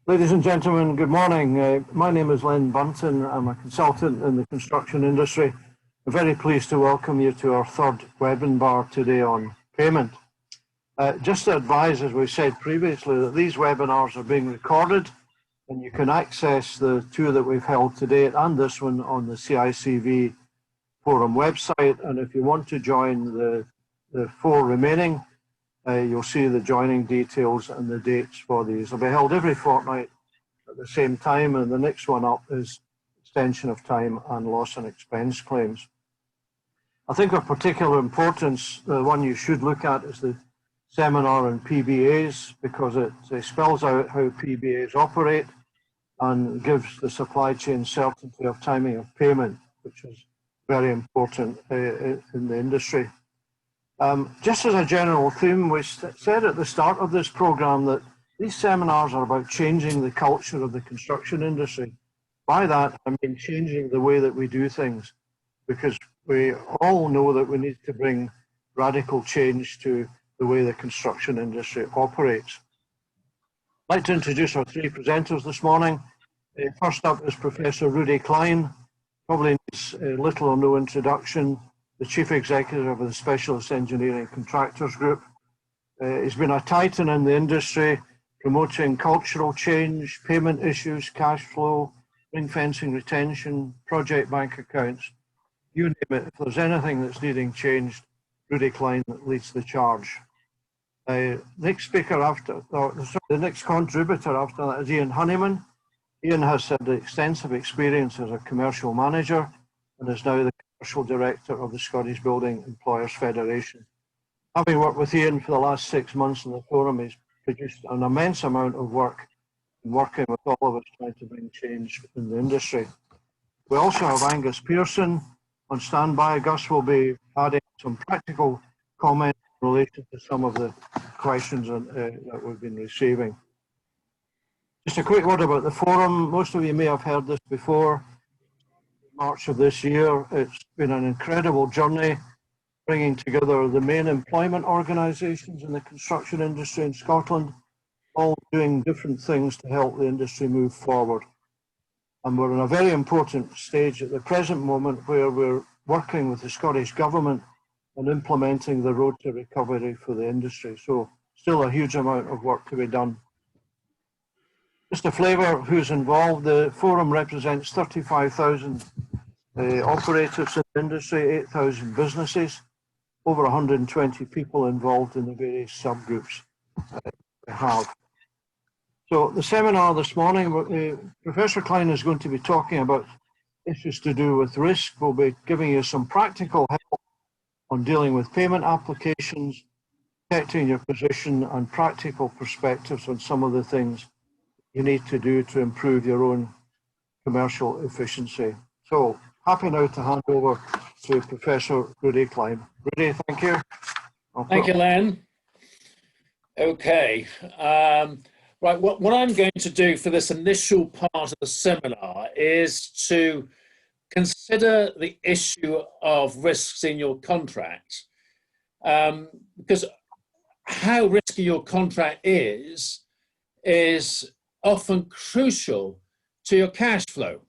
Ladies and gentlemen, good morning. My name is Len Bunton. I'm a consultant in the construction industry. I'm very pleased to welcome you to our third webinar today on payment. Just to advise, as we said previously, that these webinars are being recorded and you can access the two that we've held to date and this one on the CICV forum website. And if you want to join the four remaining, you'll see the joining details and the dates for these. They'll be held every fortnight at the same time, and the next one up is extension of time and loss and expense claims. I think of particular importance, the one you should look at is the seminar on PBAs, because it spells out how PBAs operate and gives the supply chain certainty of timing of payment, which is very important in the industry. Just as a general theme, we said at the start of this program that these seminars are about changing the culture of the construction industry. By that, I mean changing the way that we do things, because we all know that we need to bring radical change to the way the construction industry operates. I'd like to introduce our three presenters this morning. First up is Professor Rudy Klein, probably needs little or no introduction. The Chief Executive of the Specialist Engineering Contractors Group. He's been a titan in the industry, promoting cultural change, payment issues, cash flow, ring fencing retention, project bank accounts, you name it. If there's anything that's needing changed, Rudy Klein leads the charge. Next speaker after, the next contributor after that is Ian Honeyman. Ian has had extensive experience as a commercial manager and is now the Commercial Director of the Scottish Building Employers Federation. Having worked with Ian for the last 6 months in the forum, he's produced an immense amount of work in working with all of us trying to bring change in the industry. We also have Angus Pearson on standby. Gus will be adding some practical comments in relation to some of the questions that we've been receiving. Just a quick word about the forum. Most of you may have heard this before. March of this year, it's been an incredible journey, bringing together the main employment organisations in the construction industry in Scotland, all doing different things to help the industry move forward. And we're in a very important stage at the present moment where we're working with the Scottish Government on implementing the road to recovery for the industry. So still a huge amount of work to be done. Just a flavour of who's involved. The forum represents 35,000 operators in the industry, 8,000 businesses, over 120 people involved in the various subgroups we have. So the seminar this morning, Professor Klein is going to be talking about issues to do with risk. We'll be giving you some practical help on dealing with payment applications, protecting your position, and practical perspectives on some of the things you need to do to improve your own commercial efficiency. So happy now to hand over to Professor Rudy Klein. Rudy, thank you. Thank you, Len. Okay. Right, what I'm going to do for this initial part of the seminar is to consider the issue of risks in your contract. Because how risky your contract is often crucial to your cash flow.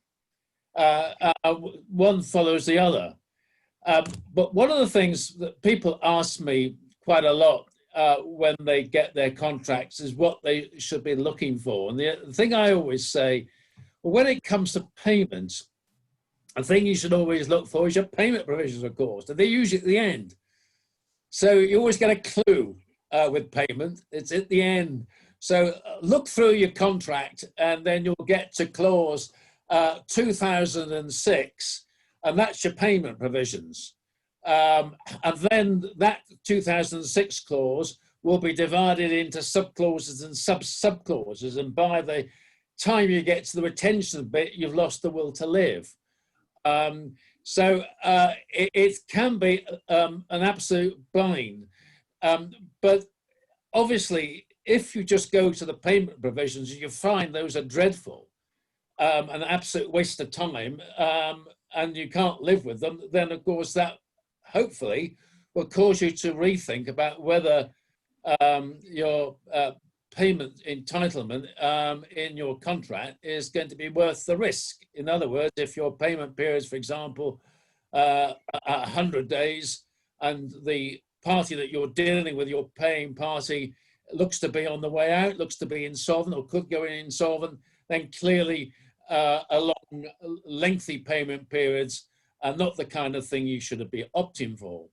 One follows the other. But one of the things that people ask me quite a lot when they get their contracts is what they should be looking for. And the thing I always say, well, when it comes to payments, the thing you should always look for is your payment provisions, of course. And they're usually at the end. So you always get a clue with payment. It's at the end. So look through your contract and then you'll get to clause 2006, and that's your payment provisions. And then that 2006 clause will be divided into subclauses and sub-subclauses. And by the time you get to the retention bit, you've lost the will to live. So it can be an absolute bind. But obviously, if you just go to the payment provisions, you find those are dreadful, an absolute waste of time, and you can't live with them, then of course that hopefully will cause you to rethink about whether your payment entitlement in your contract is going to be worth the risk. In other words, if your payment period is, for example, 100 days, and the party that you're dealing with, your paying party, looks to be on the way out, looks to be insolvent or could go insolvent, then clearly long, lengthy payment periods are not the kind of thing you should be opting for.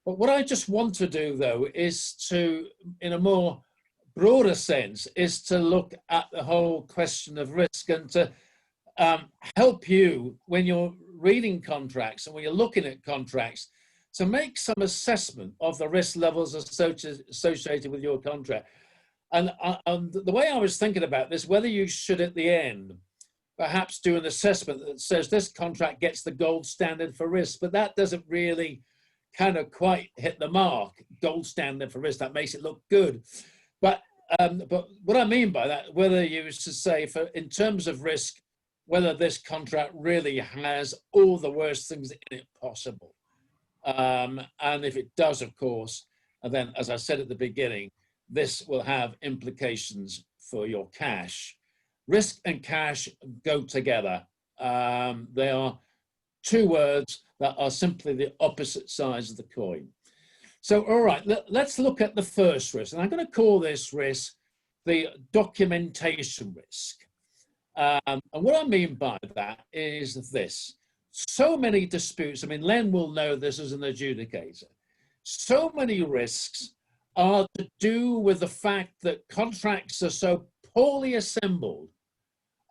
But what I just want to do, though, is to, in a more broader sense, is to look at the whole question of risk and to help you when you're reading contracts and when you're looking at contracts to make some assessment of the risk levels associated with your contract. And the way I was thinking about this, whether you should at the end perhaps do an assessment that says this contract gets the gold standard for risk, but that doesn't really kind of quite hit the mark. Gold standard for risk, that makes it look good. But what I mean by that, whether you should say, in terms of risk, whether this contract really has all the worst things in it possible. And if it does, of course, and then, as I said at the beginning, this will have implications for your cash. Risk and cash go together. They are two words that are simply the opposite sides of the coin. So, all right, let's look at the first risk. And I'm going to call this risk the documentation risk. And what I mean by that is this. So many disputes, I mean, Len will know this as an adjudicator. So many risks are to do with the fact that contracts are so poorly assembled.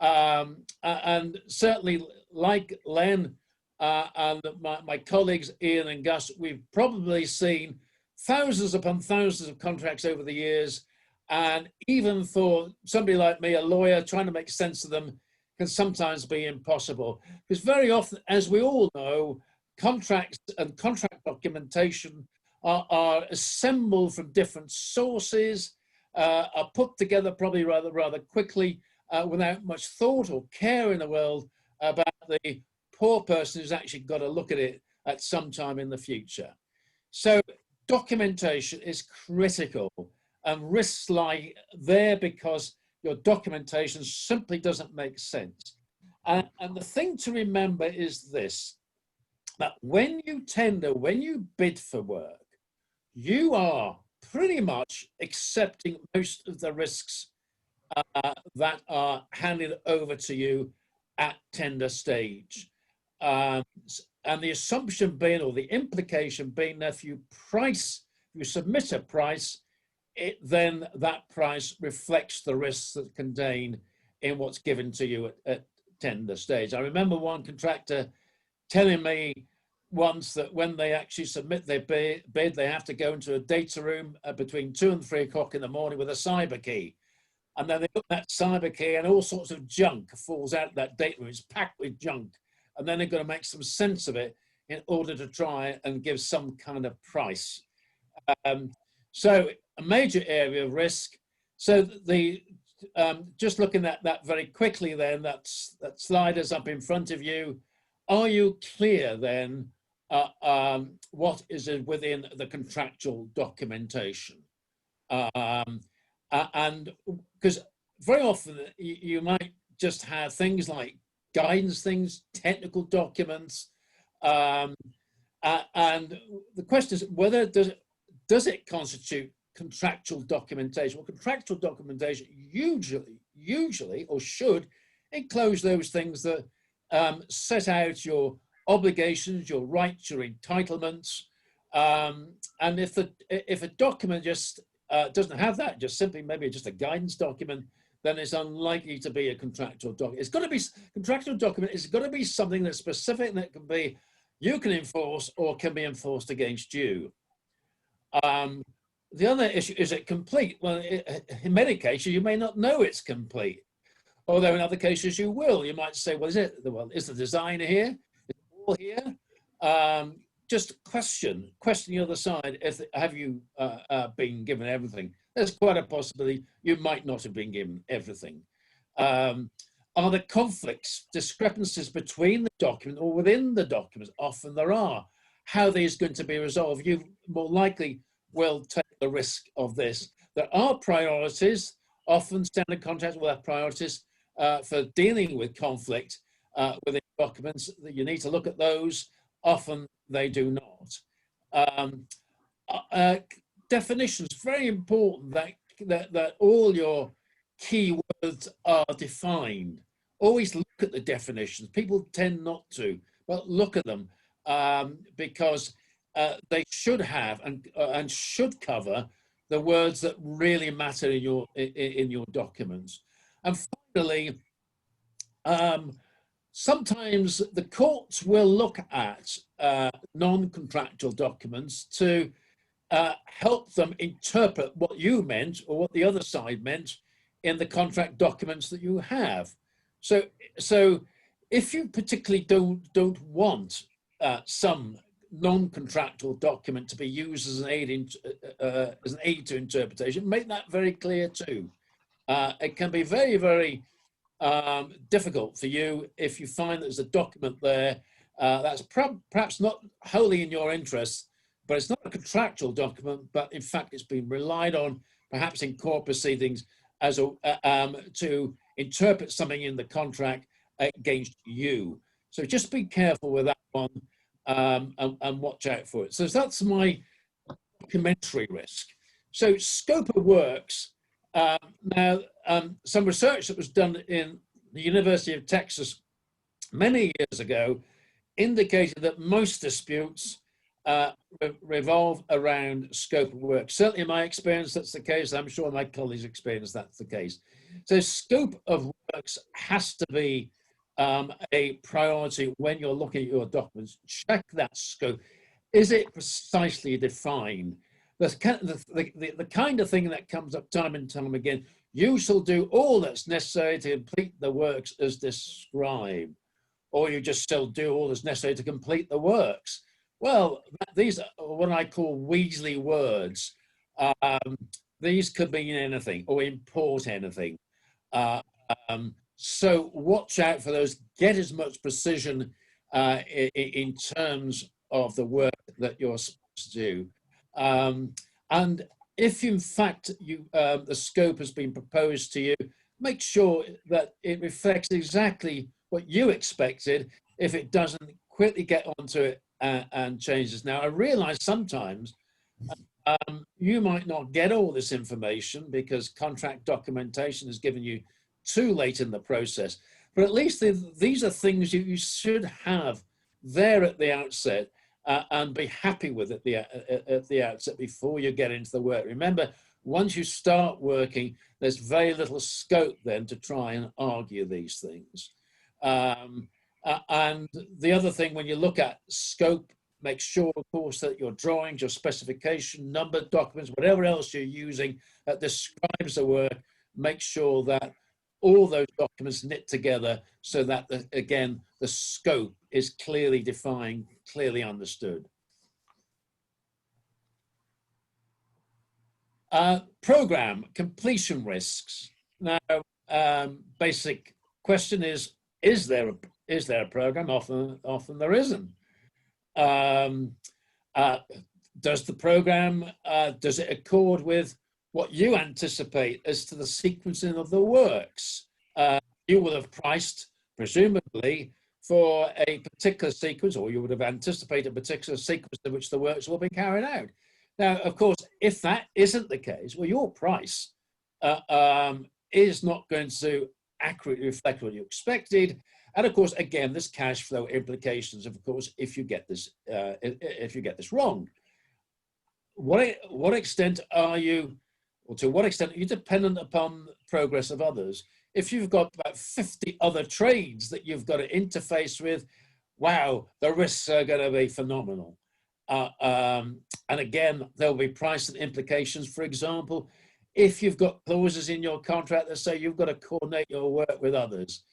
And certainly, like Len and my colleagues Ian and Gus, we've probably seen thousands upon thousands of contracts over the years. And even for somebody like me, a lawyer, trying to make sense of them can sometimes be impossible. Because very often, as we all know, contracts and contract documentation are assembled from different sources, are put together probably rather quickly without much thought or care in the world about the poor person who's actually got to look at it at some time in the future. So documentation is critical, and risks lie there because your documentation simply doesn't make sense. And the thing to remember is this, that when you tender, when you bid for work, you are pretty much accepting most of the risks that are handed over to you at tender stage. And the assumption being, or the implication being, that if you submit a price, then that price reflects the risks that contained in what's given to you at tender stage. I remember one contractor telling me once that when they actually submit their bid, they have to go into a data room between 2 and 3 o'clock in the morning with a cyber key. And then they look at that cyber key and all sorts of junk falls out of that data room. It's packed with junk. And then they've got to make some sense of it in order to try and give some kind of price. So a major area of risk. So just looking at that very quickly then, that slide is up in front of you. Are you clear then what is within the contractual documentation? And because very often you might just have things like guidance things, technical documents, and the question is whether does it constitute contractual documentation? Well, contractual documentation usually or should enclose those things that set out your obligations, your rights, your entitlements, and if a document just doesn't have that, just simply maybe just a guidance document, then it's unlikely to be a contractual document. It's got to be contractual document. It's got to be something that's specific and that can be you can enforce or can be enforced against you. The other issue, is it complete? Well, in many cases, you may not know it's complete. Although in other cases you will. You might say, well, is the design here? Is it all here? Just question the other side. Have you been given everything? There's quite a possibility you might not have been given everything. Are there conflicts, discrepancies between the document or within the document? Often there are. How these going to be resolved? You more likely will take the risk of this. There are priorities. Often standard contracts will have priorities for dealing with conflict within documents. That you need to look at those. Often they do not. Um, Definitions, very important that all your keywords are defined. Always look at the definitions. People tend not to, but look at them because they should have and should cover the words that really matter in your documents. And finally, sometimes the courts will look at non-contractual documents to help them interpret what you meant or what the other side meant in the contract documents that you have. So if you particularly don't want some non-contractual document to be used as an aid to interpretation, make that very clear too. It can be very, very difficult for you if you find there's a document there that's perhaps not wholly in your interest, but it's not a contractual document, but in fact it's been relied on, perhaps in court proceedings, as to interpret something in the contract against you. So just be careful with that one and watch out for it. So that's my documentary risk. So scope of works. Now, some research that was done in the University of Texas many years ago indicated that most disputes revolve around scope of work. Certainly in my experience, that's the case. I'm sure my colleagues' experience, that's the case. So scope of works has to be a priority when you're looking at your documents. Check that scope. Is it precisely defined? The kind of thing that comes up time and time again, you shall do all that's necessary to complete the works as described, or you just shall do all that's necessary to complete the works. Well, these are what I call Weasley words. These could mean anything or import anything. So watch out for those. Get as much precision in terms of the work that you're supposed to do. And if in fact the scope has been proposed to you, make sure that it reflects exactly what you expected. If it doesn't, quickly get onto it and changes. Now, I realize sometimes you might not get all this information because contract documentation is given you too late in the process, but at least these are things you should have there at the outset and be happy with at the outset before you get into the work. Remember, once you start working, there's very little scope then to try and argue these things. And the other thing, when you look at scope, make sure, of course, that your drawings, your specification, numbered documents, whatever else you're using that describes the work, make sure that all those documents knit together so that, again, the scope is clearly defined, clearly understood. Program completion risks. Now, basic question is there a program? Often there isn't. Does the program, does it accord with what you anticipate as to the sequencing of the works? You will have priced, presumably, for a particular sequence, or you would have anticipated a particular sequence in which the works will be carried out. Now, of course, if that isn't the case, well, your price is not going to accurately reflect what you expected. And of course, again, there's cash flow implications, of course, if you get this wrong. What extent are you, or to what extent are you dependent upon the progress of others? If you've got about 50 other trades that you've got to interface with, wow, the risks are going to be phenomenal. And again, there'll be price and implications. For example, if you've got clauses in your contract that say you've got to coordinate your work with others,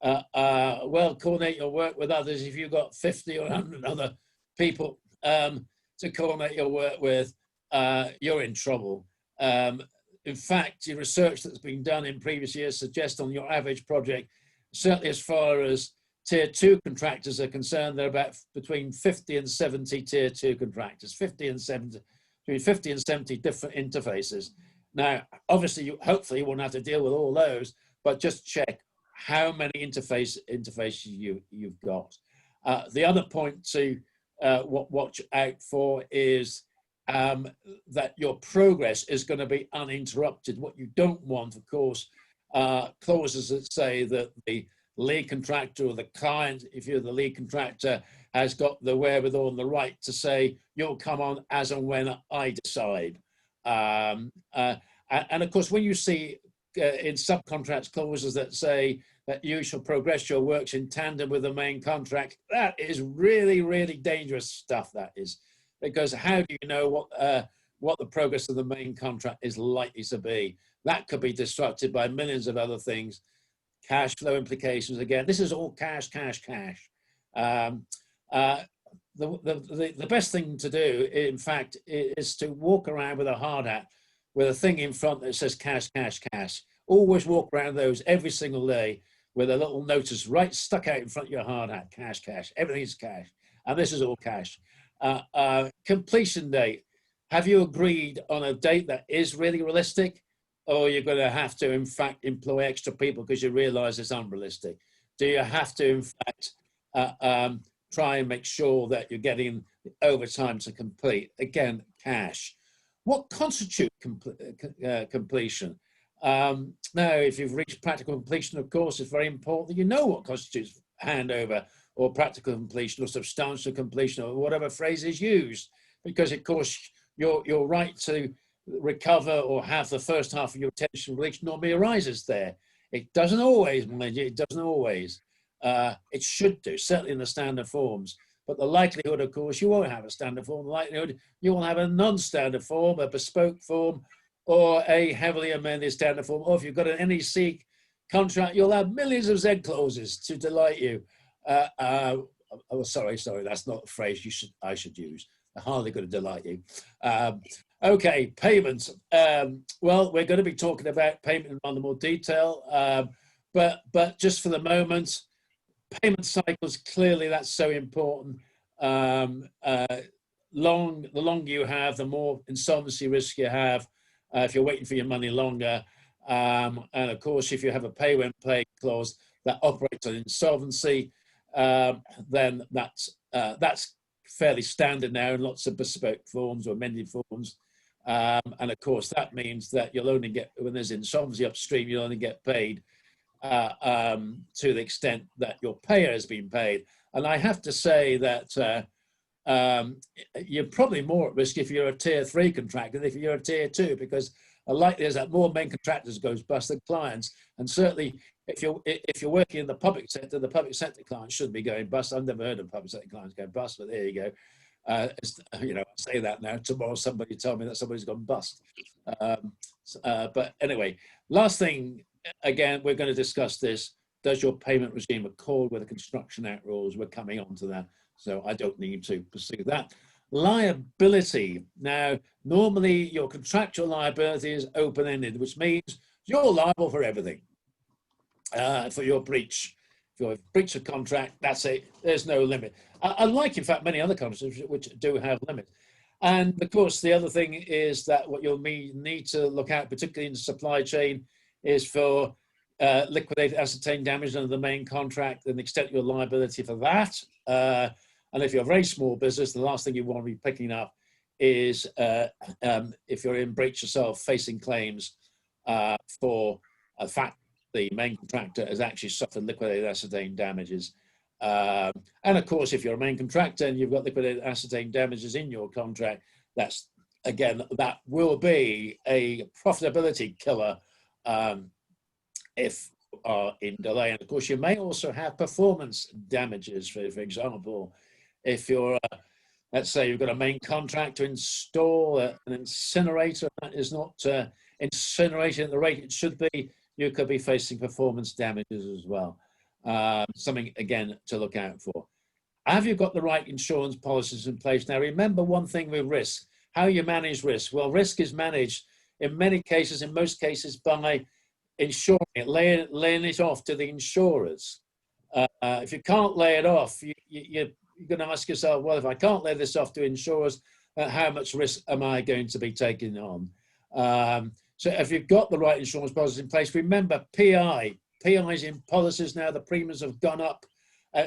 well, coordinate your work with others. If you've got 50 or 100 other people to coordinate your work with, you're in trouble. In fact, your research that's been done in previous years suggests on your average project, certainly as far as tier 2 contractors are concerned, there are about between 50 and 70 tier 2 contractors, between 50 and 70 different interfaces. Now, obviously, hopefully you won't have to deal with all those, but just check how many interfaces you've got. The other point to watch out for is that your progress is going to be uninterrupted. What you don't want, of course, clauses that say that the lead contractor or the client, if you're the lead contractor, has got the wherewithal and the right to say, you'll come on as and when I decide. And of course, when you see in subcontracts clauses that say that you shall progress your works in tandem with the main contract, that is really, really dangerous stuff, that is. Because how do you know what the progress of the main contract is likely to be? That could be disrupted by millions of other things. Cash flow implications, again, this is all cash, cash, cash. The best thing to do, in fact, is to walk around with a hard hat, with a thing in front that says cash, cash, cash. Always walk around those every single day with a little notice right stuck out in front of your hard hat, cash, cash, everything's cash. And this is all cash. Completion date. Have you agreed on a date that is really realistic? Or you're going to have to, in fact, employ extra people because you realize it's unrealistic? Do you have to, in fact, try and make sure that you're getting overtime to complete? Again, cash. What constitutes completion? Now, if you've reached practical completion, of course, it's very important that you know what constitutes handover or practical completion or substantial completion or whatever phrase is used, because, of course, your right to recover or have the first half of your retention release normally arises there. It doesn't always, mind you, it doesn't always. It should do, certainly in the standard forms. But the likelihood, of course, you won't have a standard form. The likelihood you will have a non-standard form, a bespoke form, or a heavily amended standard form. Or if you've got an NEC contract, you'll have millions of Z clauses to delight you. Oh, sorry, that's not the phrase I should use. They're hardly going to delight you. Okay, payments. Well, we're going to be talking about payment in rather more detail, but just for the moment, payment cycles, clearly that's so important. The longer you have, the more insolvency risk you have if you're waiting for your money longer. And of course, if you have a pay when paid clause that operates on insolvency, then that's fairly standard now in lots of bespoke forms or amended forms. And of course, that means that you'll only get, when there's insolvency upstream, you'll only get paid to the extent that your payer has been paid. And I have to say that you're probably more at risk if you're a tier 3 contractor than if you're a tier 2, because the likelihood is that more main contractors goes bust than clients. And certainly if you're working in the public sector clients should be going bust. I've never heard of public sector clients going bust, but there you go. You know, I say that now. Tomorrow somebody told me that somebody's gone bust. But anyway, last thing, again, we're going to discuss this. Does your payment regime accord with the Construction Act rules? We're coming on to that, so I don't need to pursue that. Liability. Now, normally your contractual liability is open-ended, which means you're liable for everything. For your breach. If you breach a contract, that's it. There's no limit. Unlike, in fact, many other countries which do have limits. And of course, the other thing is that what you'll need to look at, particularly in the supply chain, is for liquidated ascertained damage under the main contract and the extent of your liability for that. And if you're a very small business, the last thing you want to be picking up is if you're in breach yourself, facing claims for a fact the main contractor has actually suffered liquidated ascertained damages. And of course, if you're a main contractor and you've got liquidated ascertained damages in your contract, that's, again, that will be a profitability killer if you are in delay. And of course, you may also have performance damages. For example, if you're, let's say you've got a main contract to install an incinerator that is not incinerating at the rate it should be, you could be facing performance damages as well. Something, again, to look out for. Have you got the right insurance policies in place? Now, remember one thing with risk, how you manage risk. Well, risk is managed in many cases, in most cases, by insuring it, laying it off to the insurers. If you can't lay it off, you're going to ask yourself, well, if I can't lay this off to insurers, how much risk am I going to be taking on? So if you've got the right insurance policies in place, remember PI's in policies now, the premiums have gone up.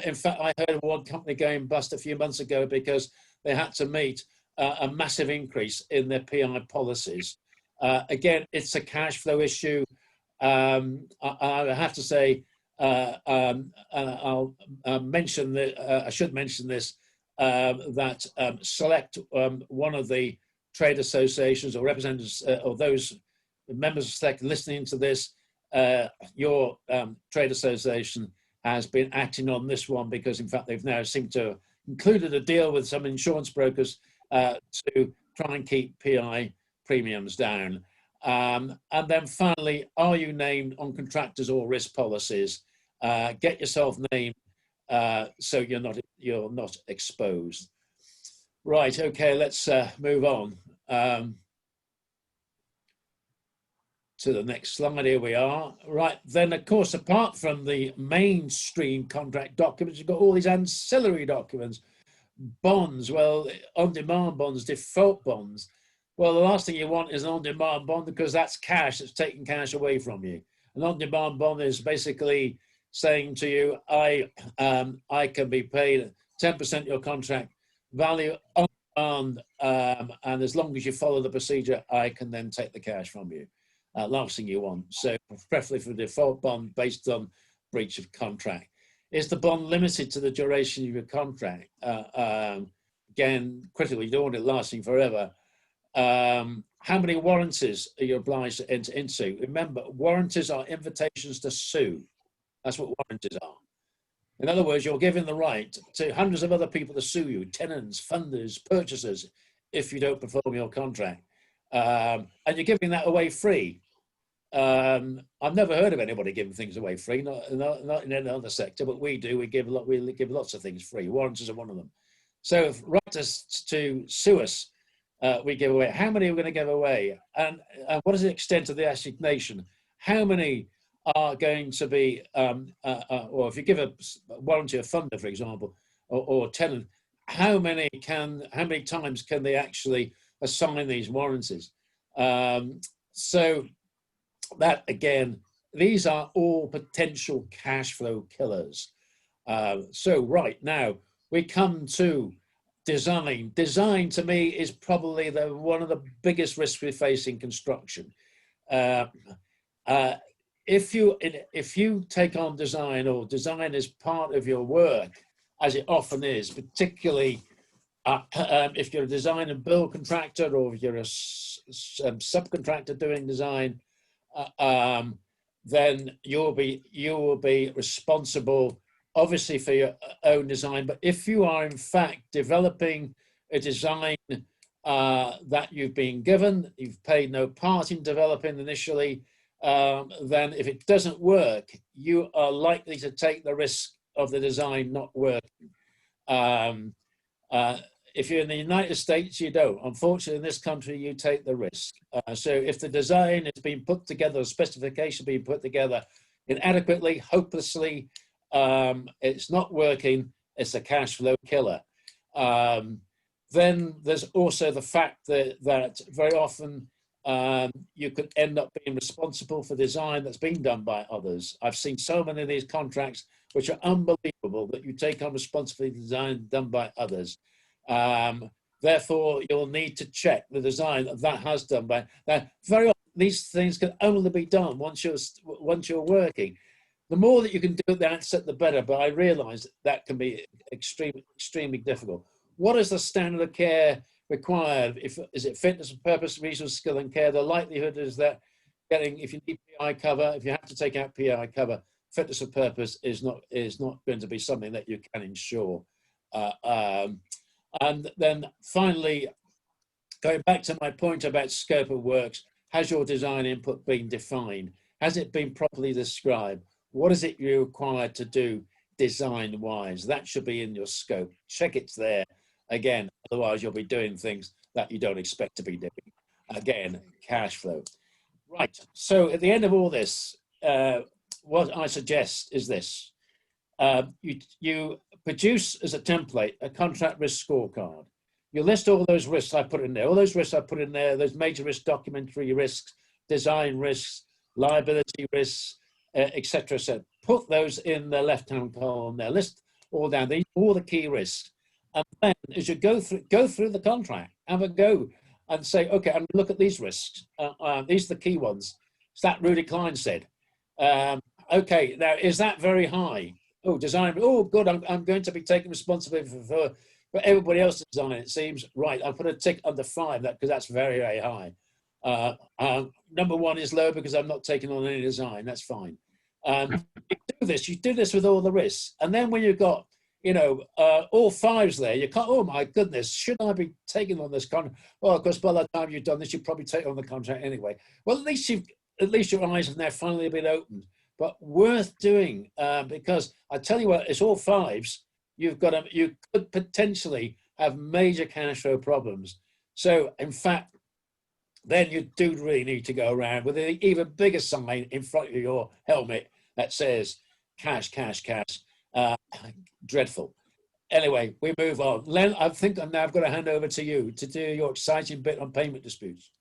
In fact, I heard of one company going bust a few months ago because they had to meet a massive increase in their PI policies. Again, it's a cash flow issue. I have to say, I'll mention that I should mention this, that Select, one of the trade associations or representatives or those members of Select listening to this, your trade association has been acting on this one because, in fact, they've now seemed to have included a deal with some insurance brokers to try and keep PI premiums down. And then finally, are you named on contractors or risk policies? Get yourself named so you're not exposed. Right, okay, let's move on to the next slide. Here we are. Right, then of course, apart from the mainstream contract documents, you've got all these ancillary documents, bonds, well, on-demand bonds, default bonds. Well, the last thing you want is an on-demand bond because that's cash, it's taking cash away from you. An on-demand bond is basically saying to you, I can be paid 10% of your contract value on demand, and as long as you follow the procedure, I can then take the cash from you. Last thing you want. So preferably for a default bond based on breach of contract. Is the bond limited to the duration of your contract? Again, critically, you don't want it lasting forever. How many warranties are you obliged to enter into? Remember, warranties are invitations to sue. That's what warranties are. In other words, you're giving the right to hundreds of other people to sue you, tenants, funders, purchasers, if you don't perform your contract. And you're giving that away free. I've never heard of anybody giving things away free, not in any other sector, but we do. We give lots of things free. Warranties are one of them. So if writers to sue us, we give away. How many are we going to give away? And what is the extent of the assignation? How many are going to be, or if you give a warranty of funder, for example, or tenant, how many times can they actually assign these warranties? So that, again, these are all potential cash flow killers. So right now we come to design. Design to me is probably one of the biggest risks we face in construction. If you take on design, or design is part of your work, as it often is, particularly if you're a design and build contractor, or if you're a subcontractor doing design, then you will be responsible, obviously, for your own design. But if you are in fact developing a design that you've been given, you've paid no part in developing initially, then if it doesn't work, you are likely to take the risk of the design not working. If you're in the United States, you don't. Unfortunately, in this country, you take the risk. So if the design has been put together, the specification being put together inadequately, hopelessly, it's not working, it's a cash flow killer. Then there's also the fact that very often you could end up being responsible for design that's been done by others. I've seen so many of these contracts which are unbelievable, that you take on responsibility for design done by others. Therefore, you'll need to check the design that has done by. Now, very often these things can only be done once you're working. The more that you can do at the outset, the better. But I realise that can be extremely difficult. What is the standard of care required? Is it fitness and purpose, resource, skill and care? The likelihood is that if you need PI cover, if you have to take out PI cover, fitness and purpose is not going to be something that you can ensure. And then finally, going back to my point about scope of works, has your design input been defined? Has it been properly described? What is it you're required to do design-wise? That should be in your scope. Check it's there. Again, otherwise you'll be doing things that you don't expect to be doing. Again, cash flow. Right, so at the end of all this, what I suggest is this. You produce as a template a contract risk scorecard. You list all those risks I put in there, those major risk documentary risks, design risks, liability risks, etc. So put those in the left-hand column there. List all down. These are all the key risks. And then as you go through the contract, have a go and say, okay, and look at these risks. These are the key ones. It's that Rudy Klein said. Okay, now is that very high? Oh, design. Oh, good. I'm going to be taking responsibility for everybody else's design. It seems right. I'll put a tick under 5 because that's very, very high. Number 1 is low because I'm not taking on any design. That's fine. You do this with all the risks, and then when you've got all 5s there, you can't. Oh my goodness, should I be taking on this contract? Well, of course, by the time you've done this, you probably take on the contract anyway. Well, at least your eyes have now finally been opened. But worth doing because I tell you what, it's all 5s. You could potentially have major cash flow problems. So in fact, then you do really need to go around with an even bigger sign in front of your helmet that says cash, cash, cash. Dreadful. Anyway, we move on. Len, I think I'm now going to hand over to you to do your exciting bit on payment disputes.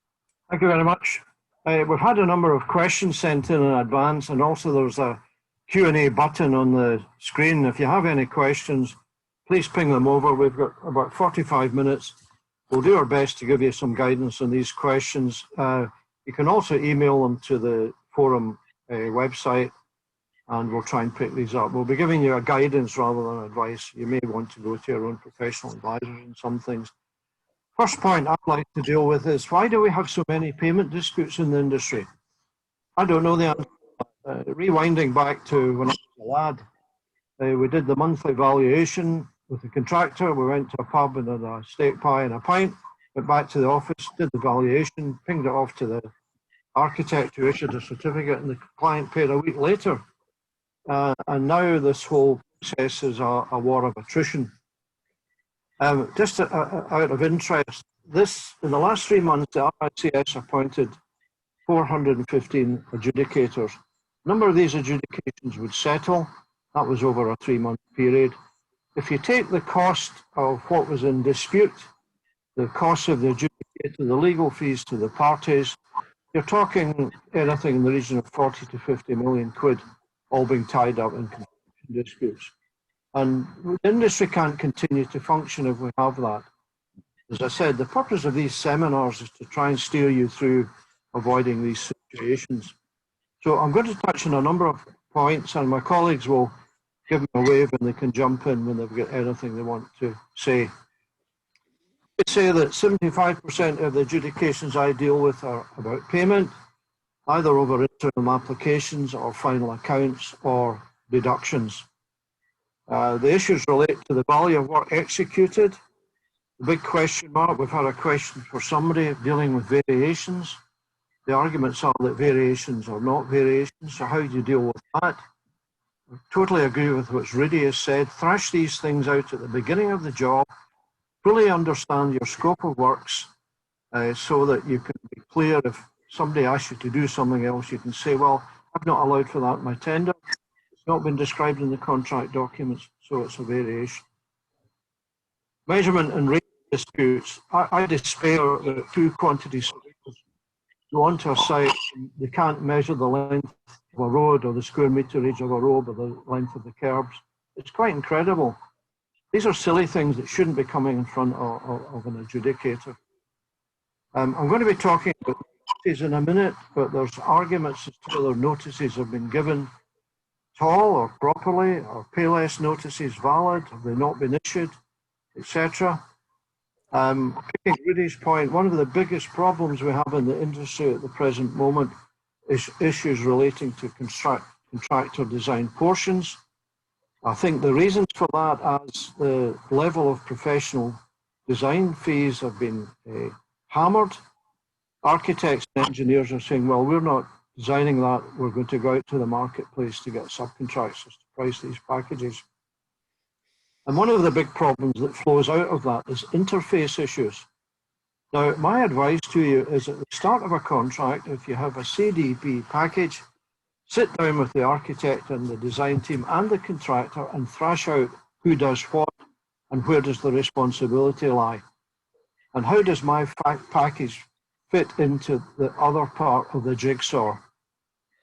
Thank you very much. We've had a number of questions sent in advance, and also there's a Q&A button on the screen. If you have any questions, please ping them over. We've got about 45 minutes. We'll do our best to give you some guidance on these questions. You can also email them to the forum website, and we'll try and pick these up. We'll be giving you a guidance rather than advice. You may want to go to your own professional advisors on some things. First point I'd like to deal with is, why do we have so many payment disputes in the industry? I don't know the answer. Rewinding back to when I was a lad, we did the monthly valuation with the contractor. We went to a pub and had a steak pie and a pint, went back to the office, did the valuation, pinged it off to the architect who issued a certificate, and the client paid a week later. And now this whole process is a war of attrition. Just out of interest, in the last 3 months, the RICS appointed 415 adjudicators. A number of these adjudications would settle. That was over a 3-month period. If you take the cost of what was in dispute, the cost of the adjudicator, the legal fees to the parties, you're talking anything in the region of 40 to 50 million quid, all being tied up in disputes. And the industry can't continue to function if we have that. As I said, the purpose of these seminars is to try and steer you through avoiding these situations. So I'm going to touch on a number of points, and my colleagues will give me a wave and they can jump in when they've got anything they want to say. I say that 75% of the adjudications I deal with are about payment, either over interim applications or final accounts or deductions. The issues relate to the value of work executed. The big question mark, we've had a question for somebody dealing with variations. The arguments are that variations are not variations, so how do you deal with that? I totally agree with what Rudy has said. Thrash these things out at the beginning of the job, fully understand your scope of works, so that you can be clear. If somebody asks you to do something else, you can say, well, I've not allowed for that in my tender. It's not been described in the contract documents, so it's a variation. Measurement and rate disputes. I despair that 2 quantity surveyors go onto a site and they can't measure the length of a road or the square meterage of a road or the length of the curbs. It's quite incredible. These are silly things that shouldn't be coming in front of an adjudicator. I'm going to be talking about notices in a minute, but there's arguments as to whether notices have been given at all or properly, or pay less notices valid, have they not been issued, etc. Picking Rudy's point, one of the biggest problems we have in the industry at the present moment is issues relating to contractor design portions. I think the reasons for that, as the level of professional design fees have been hammered, architects and engineers are saying, well, we're not designing that, we're going to go out to the marketplace to get subcontractors to price these packages. And one of the big problems that flows out of that is interface issues. Now, my advice to you is at the start of a contract, if you have a CDP package, sit down with the architect and the design team and the contractor and thrash out who does what and where does the responsibility lie. And how does my package fit into the other part of the jigsaw.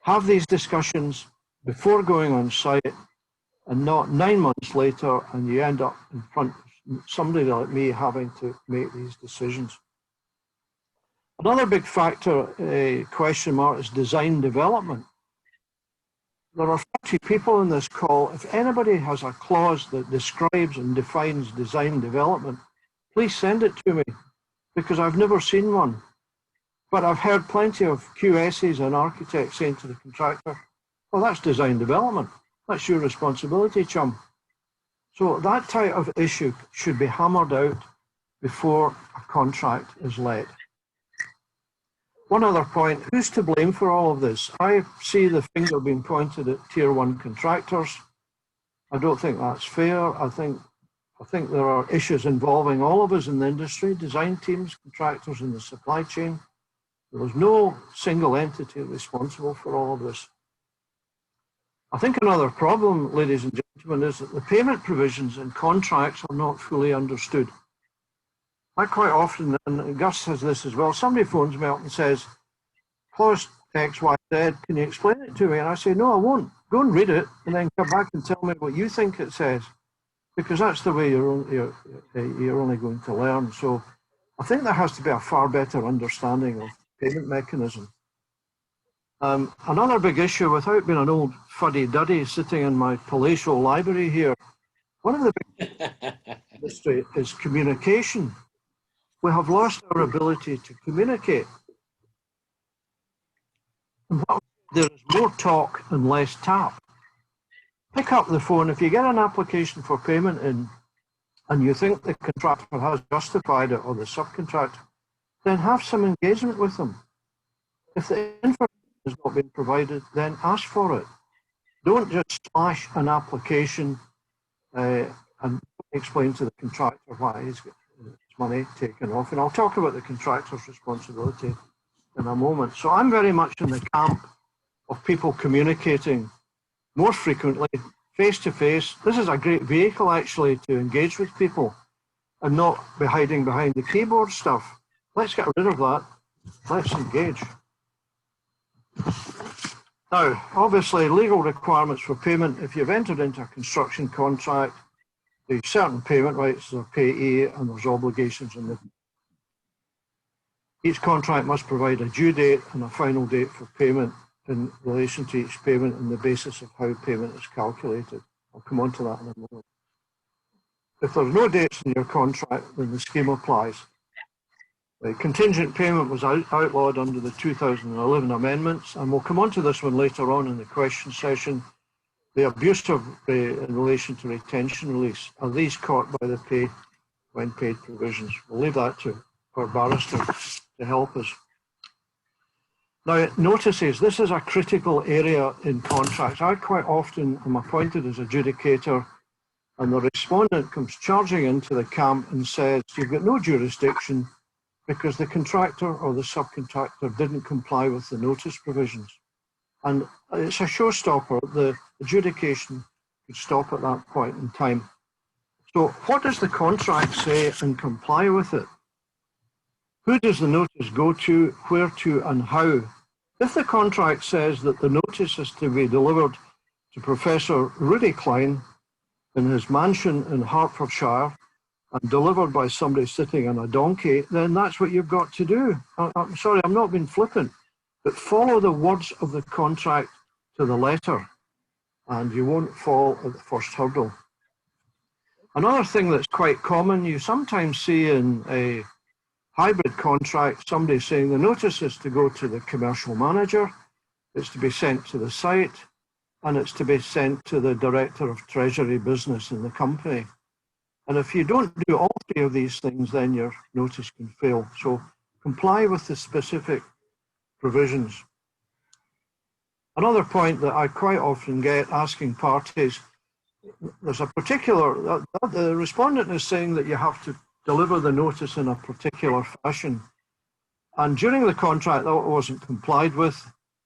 Have these discussions before going on site and not 9 months later and you end up in front of somebody like me having to make these decisions. Another big factor, question mark, is design development. There are 40 people in this call. If anybody has a clause that describes and defines design development, please send it to me, because I've never seen one. But I've heard plenty of QSs and architects saying to the contractor, well, that's design development. That's your responsibility, chum. So that type of issue should be hammered out before a contract is let. One other point, who's to blame for all of this? I see the finger being pointed at tier 1 contractors. I don't think that's fair. I think there are issues involving all of us in the industry, design teams, contractors in the supply chain. There is no single entity responsible for all of this. I think another problem, ladies and gentlemen, is that the payment provisions in contracts are not fully understood. I quite often, and Gus says this as well, somebody phones me up and says, clause X, Y, Z, can you explain it to me? And I say, no, I won't. Go and read it and then come back and tell me what you think it says, because that's the way you're only going to learn. So I think there has to be a far better understanding of payment mechanism. Another big issue, without being an old fuddy-duddy sitting in my palatial library here, one of the big industry is communication. We have lost our ability to communicate. There is more talk and less tap. Pick up the phone. If you get an application for payment in and you think the contractor has justified it or the subcontractor, then have some engagement with them. If the information has not been provided, then ask for it. Don't just slash an application and explain to the contractor why he's got his money taken off. And I'll talk about the contractor's responsibility in a moment. So I'm very much in the camp of people communicating more frequently, face to face. This is a great vehicle actually to engage with people and not be hiding behind the keyboard stuff. Let's get rid of that. Let's engage. Now, obviously, legal requirements for payment. If you've entered into a construction contract, there's certain payment rights of payee and there's obligations in the. Each contract must provide a due date and a final date for payment in relation to each payment and the basis of how payment is calculated. I'll come on to that in a moment. If there's no dates in your contract, then the scheme applies. Contingent payment was outlawed under the 2011 amendments, and we'll come on to this one later on in the question session. The abuse in relation to retention release, are these caught by the pay when paid provisions? We'll leave that to our barrister to help us. Now, notices, this is a critical area in contracts. I quite often am appointed as adjudicator and the respondent comes charging into the camp and says, you've got no jurisdiction because the contractor or the subcontractor didn't comply with the notice provisions. And it's a showstopper. The adjudication could stop at that point in time. So what does the contract say and comply with it? Who does the notice go to, where to, and how? If the contract says that the notice is to be delivered to Professor Rudy Klein in his mansion in Hertfordshire and delivered by somebody sitting on a donkey, then that's what you've got to do. I'm sorry, I'm not being flippant, but follow the words of the contract to the letter and you won't fall at the first hurdle. Another thing that's quite common, you sometimes see in a hybrid contract, somebody saying the notice is to go to the commercial manager, it's to be sent to the site, and it's to be sent to the director of treasury business in the company. And if you don't do all three of these things, then your notice can fail. So comply with the specific provisions. Another point that I quite often get asking parties, there's a particular, the respondent is saying that you have to deliver the notice in a particular fashion. And during the contract that wasn't complied with,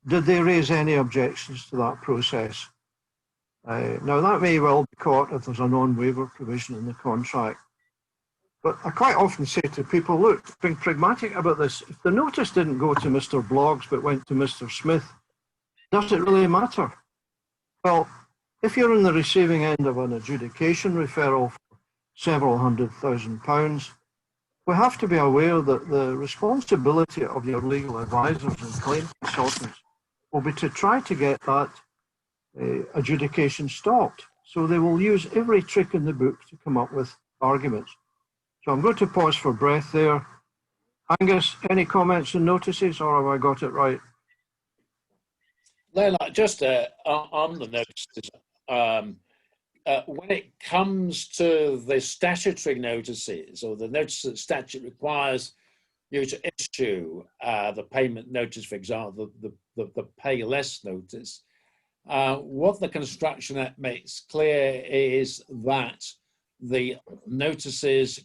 did they raise any objections to that process? Now that may well be caught if there's a non-waiver provision in the contract. But I quite often say to people, look, being pragmatic about this, if the notice didn't go to Mr. Bloggs but went to Mr. Smith, does it really matter? Well, if you're in the receiving end of an adjudication referral for several £100,000, we have to be aware that the responsibility of your legal advisors and claim consultants will be to try to get that adjudication stopped. So they will use every trick in the book to come up with arguments. So I'm going to pause for breath there. Angus, any comments and notices, or have I got it right? Leila, just on the notices, when it comes to the statutory notices, or the notice that statute requires you to issue, the payment notice, for example, the pay less notice, what the Construction Act makes clear is that the notices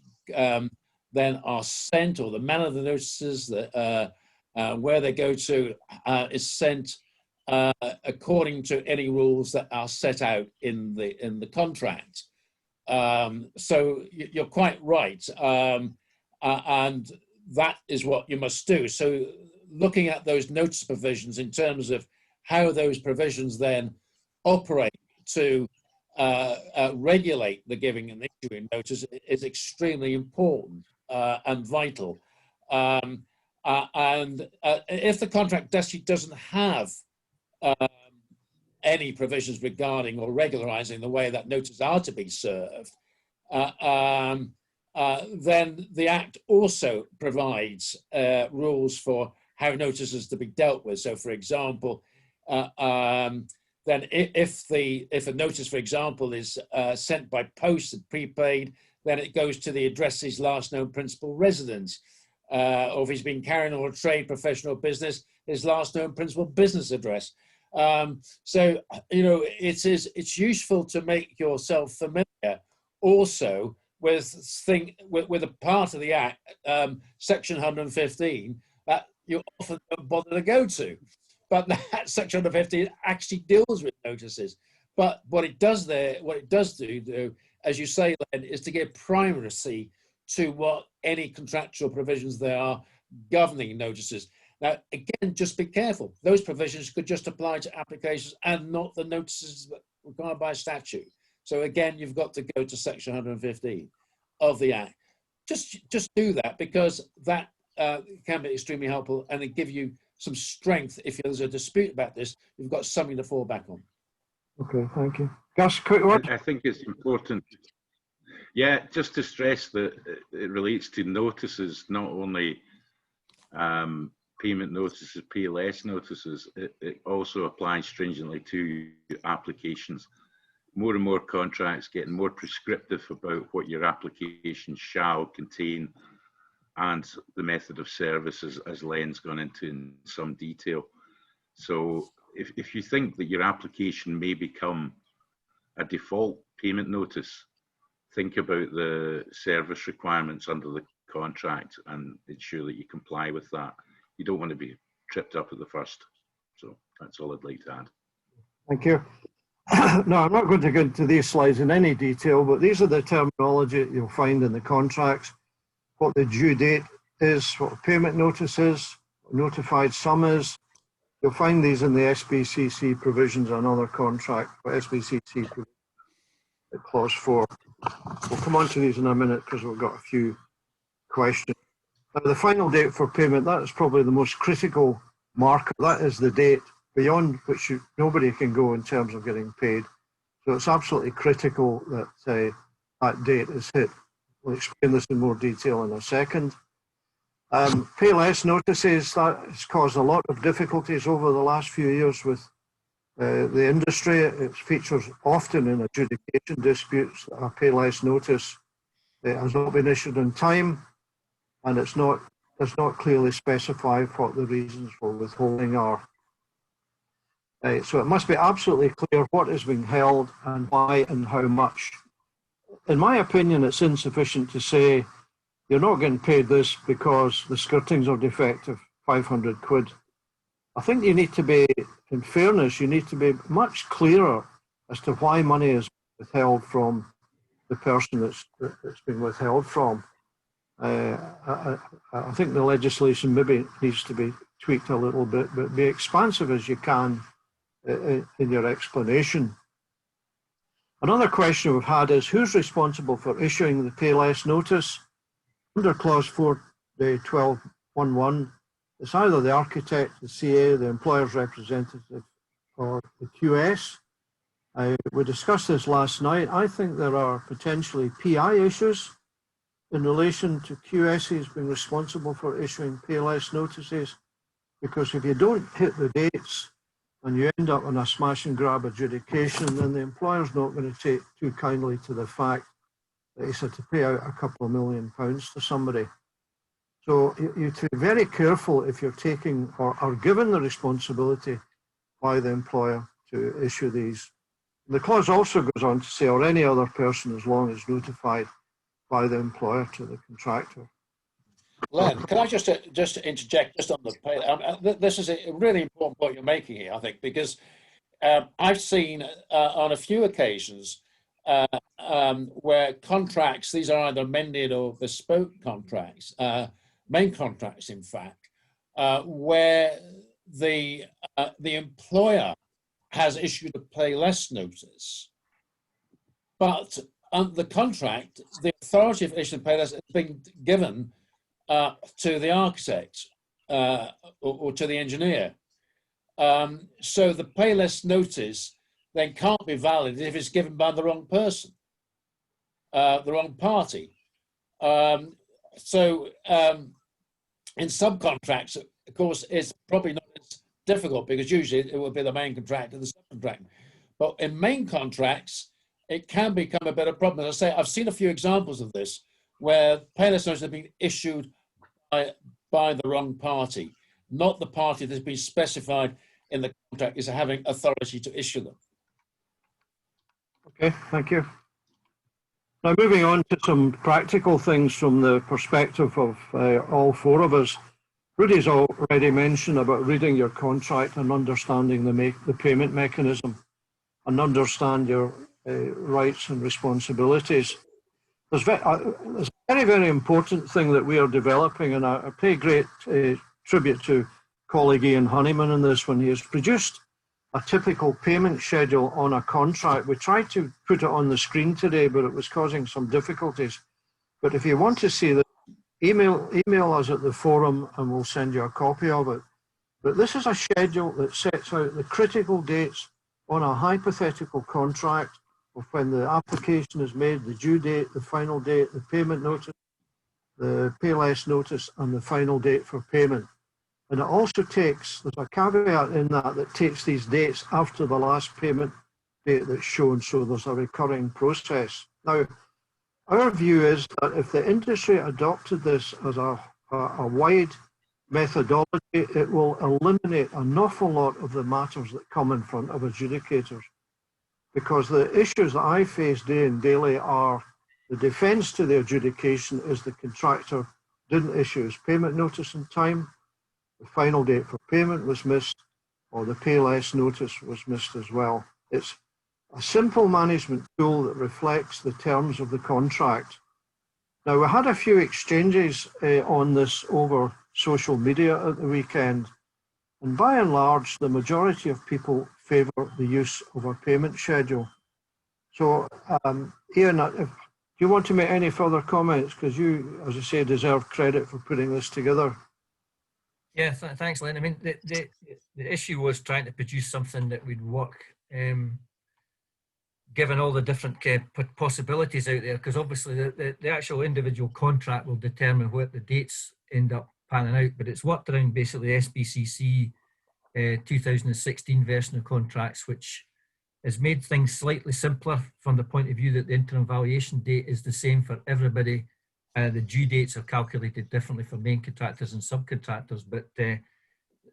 then are sent, or the manner of the notices, that where they go to is sent according to any rules that are set out in the contract. So you're quite right, and that is what you must do. So looking at those notice provisions in terms of how those provisions then operate to regulate the giving and issuing notice is extremely important and vital. And if the contract actually doesn't have any provisions regarding or regularizing the way that notices are to be served, then the Act also provides rules for how notices to be dealt with. So, for example, then if a notice, for example, is sent by post and prepaid, then it goes to the addressee's last known principal residence. Or if he's been carrying on a trade, professional business, his last known principal business address. So, you know, it's useful to make yourself familiar also with a part of the Act, Section 115, that you often don't bother to go to. But that Section 115 actually deals with notices. But what it does do, as you say, Len, is to give primacy to what any contractual provisions there are governing notices. Now, again, just be careful. Those provisions could just apply to applications and not the notices required by statute. So again, you've got to go to Section 115 of the Act. Just do that, because that can be extremely helpful, and it give you some strength. If there's a dispute about this, you've got something to fall back on. Okay, thank you. Gus, quick word. I think it's important. Yeah, just to stress that it relates to notices, not only payment notices, pay less notices. It also applies stringently to applications. More and more contracts getting more prescriptive about what your application shall contain, and the method of service, as Len's gone into in some detail. So if you think that your application may become a default payment notice, think about the service requirements under the contract and ensure that you comply with that. You don't want to be tripped up at the first. So that's all I'd like to add. Thank you. No, I'm not going to go into these slides in any detail, but these are the terminology you'll find in the contracts, what the due date is, what the payment notice is, what notified sum is. You'll find these in the SBCC provisions and other contract, but SBCC clause 4. We'll come on to these in a minute because we've got a few questions. Now, the final date for payment, that is probably the most critical marker. That is the date beyond which nobody can go in terms of getting paid. So it's absolutely critical that that date is hit. We'll explain this in more detail in a second. Pay less notices, that has caused a lot of difficulties over the last few years with the industry. It features often in adjudication disputes. A pay less notice has not been issued in time, and does not clearly specify what the reasons for withholding are. So it must be absolutely clear what is being held and why and how much. In my opinion, it's insufficient to say you're not getting paid this because the skirtings are defective, 500 quid. I think you need to be, in fairness, you need to be much clearer as to why money is withheld from the person that's been withheld from. I think the legislation maybe needs to be tweaked a little bit, but be expansive as you can in your explanation. Another question we've had is who's responsible for issuing the pay less notice? Under clause 4.12.11, it's either the architect, the CA, the employer's representative, or the QS. We discussed this last night. I think there are potentially PI issues in relation to QSs being responsible for issuing pay less notices, because if you don't hit the dates and you end up on a smash and grab adjudication, then the employer's not going to take too kindly to the fact that he's had to pay out a couple of £1 million to somebody. So you have to be very careful if you're taking or are given the responsibility by the employer to issue these. The clause also goes on to say, or any other person as long as notified by the employer to the contractor. Len, can I just interject just on the pay? This is a really important point you're making here, I think, because I've seen on a few occasions where contracts, these are either amended or bespoke contracts, main contracts, in fact, where the employer has issued a pay less notice, but under the contract, the authority of issuing pay less has been given to the architect or to the engineer. So the pay less notice then can't be valid if it's given by the wrong person, the wrong party. In subcontracts, of course, it's probably not as difficult because usually it will be the main contractor and the subcontractor. But in main contracts, it can become a bit of a problem. As I say, I've seen a few examples of this where pay less notices have been issued by the wrong party, not the party that's been specified in the contract is having authority to issue them. Okay, thank you. Now moving on to some practical things from the perspective of all four of us. Rudy's already mentioned about reading your contract and understanding the payment mechanism and understand your rights and responsibilities. There's a very, very important thing that we are developing, and I pay great tribute to colleague Ian Honeyman in this when he has produced a typical payment schedule on a contract. We tried to put it on the screen today, but it was causing some difficulties. But if you want to see that, email us at the forum and we'll send you a copy of it. But this is a schedule that sets out the critical dates on a hypothetical contract of when the application is made, the due date, the final date, the payment notice, the pay less notice, and the final date for payment. And it also takes, there's a caveat in that takes these dates after the last payment date that's shown, so there's a recurring process. Now, our view is that if the industry adopted this as a wide methodology, it will eliminate an awful lot of the matters that come in front of adjudicators. Because the issues that I face day and daily are the defence to the adjudication is the contractor didn't issue his payment notice in time, the final date for payment was missed, or the pay less notice was missed as well. It's a simple management tool that reflects the terms of the contract. Now, we had a few exchanges on this over social media at the weekend, and by and large, the majority of people favour the use of a payment schedule. So, Ian, do you want to make any further comments? Because you, as I say, deserve credit for putting this together. Yeah, thanks, Len. I mean, the issue was trying to produce something that would work, given all the different possibilities out there, because obviously the actual individual contract will determine what the dates end up panning out, but it's worked around basically SBCC 2016 version of contracts, which has made things slightly simpler from the point of view that the interim valuation date is the same for everybody. The due dates are calculated differently for main contractors and subcontractors, but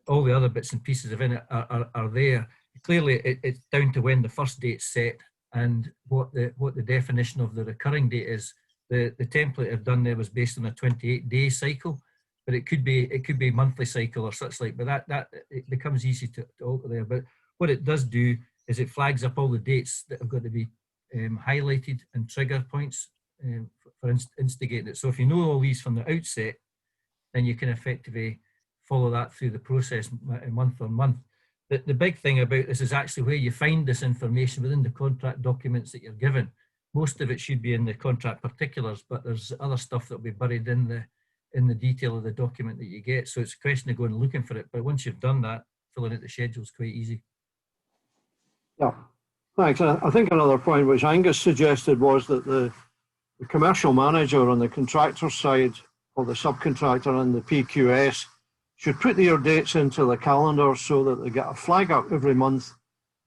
all the other bits and pieces of it are there. Clearly, it's down to when the first date's set and what the definition of the recurring date is. The template I've done there was based on a 28-day cycle, but it could be monthly cycle or such like. But that it becomes easy to alter there. But what it does do is it flags up all the dates that have got to be highlighted and trigger points instigating it. So if you know all these from the outset, then you can effectively follow that through the process month on month. The big thing about this is actually where you find this information within the contract documents that you're given. Most of it should be in the contract particulars, but there's other stuff that will be buried in the detail of the document that you get. So it's a question of going and looking for it. But once you've done that, filling out the schedule is quite easy. Yeah, thanks. I think another point which Angus suggested was that the commercial manager on the contractor side, or the subcontractor and the PQS, should put their dates into the calendar so that they get a flag up every month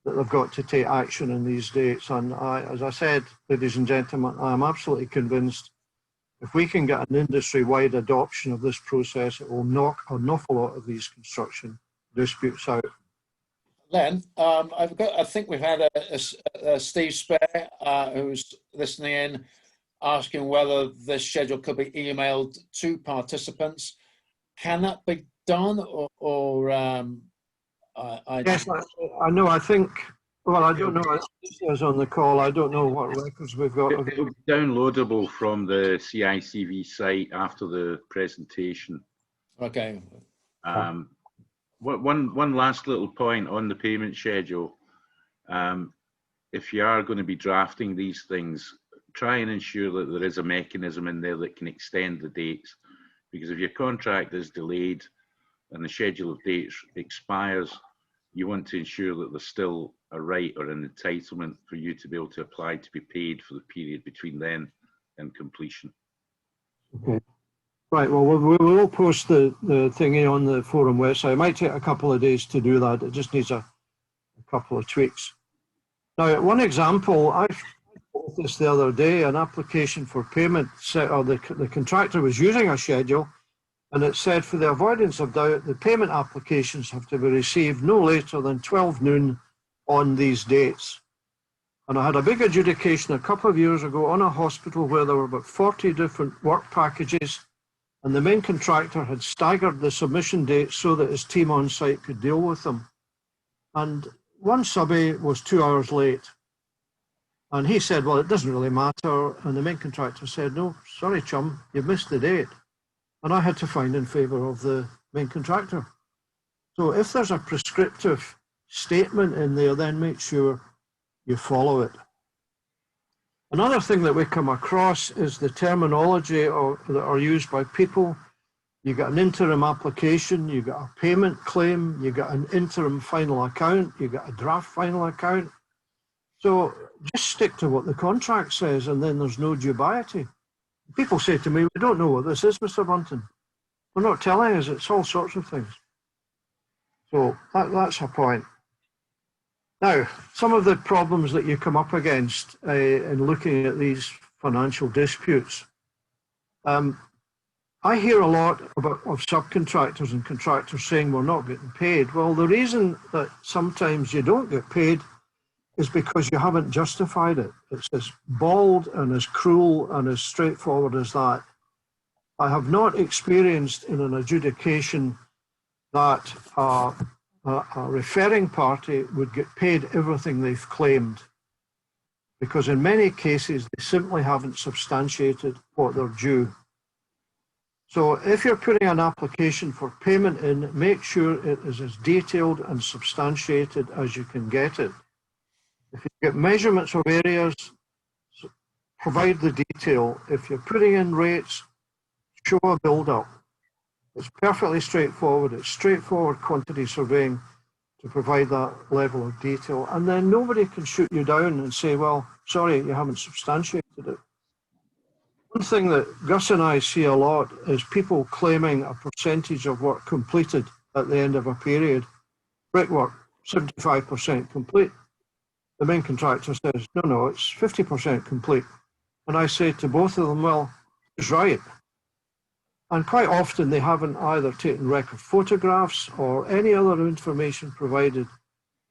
that they've got to take action in these dates. And as I said, ladies and gentlemen, I'm absolutely convinced if we can get an industry-wide adoption of this process, it will knock an awful lot of these construction disputes out. Len, I think we've had a Steve Spare who's listening in, asking whether this schedule could be emailed to participants. Can that be done, or Yes, I know. I think. Well, I don't know. As on the call, I don't know what records we've got. It'll be downloadable from the CICV site after the presentation. Okay. One last little point on the payment schedule. If you are going to be drafting these things, try and ensure that there is a mechanism in there that can extend the dates. Because if your contract is delayed and the schedule of dates expires, you want to ensure that there's still a right or an entitlement for you to be able to apply to be paid for the period between then and completion. Okay. Right, well, we will post the thingy on the forum website. It might take a couple of days to do that. It just needs a couple of tweaks. Now, one example, I wrote this the other day, an application for payment, or the contractor was using a schedule, and it said, for the avoidance of doubt, the payment applications have to be received no later than 12 noon on these dates. And I had a big adjudication a couple of years ago on a hospital where there were about 40 different work packages, and the main contractor had staggered the submission dates so that his team on site could deal with them. And one subby was 2 hours late. And he said, well, it doesn't really matter. And the main contractor said, no, sorry, chum, you've missed the date. And I had to find in favour of the main contractor. So if there's a prescriptive statement in there, then make sure you follow it. Another thing that we come across is the terminology that are used by people. You got an interim application, you got a payment claim, you got an interim final account, you got a draft final account. So just stick to what the contract says, and then there's no dubiety. People say to me, we don't know what this is, Mr. Bunton. They're not telling us, it's all sorts of things. So that's a point. Now, some of the problems that you come up against in looking at these financial disputes. I hear a lot of subcontractors and contractors saying we're not getting paid. Well, the reason that sometimes you don't get paid is because you haven't justified it. It's as bald and as cruel and as straightforward as that. I have not experienced in an adjudication that a referring party would get paid everything they've claimed, because in many cases they simply haven't substantiated what they're due. So if you're putting an application for payment in, make sure it is as detailed and substantiated as you can get it. If you get measurements of areas, provide the detail. If you're putting in rates, show a build-up. It's perfectly straightforward. It's straightforward quantity surveying to provide that level of detail. And then nobody can shoot you down and say, well, sorry, you haven't substantiated it. One thing that Gus and I see a lot is people claiming a percentage of work completed at the end of a period. Brickwork, 75% complete. The main contractor says, no, it's 50% complete. And I say to both of them, well, he's right. And quite often they haven't either taken record photographs or any other information provided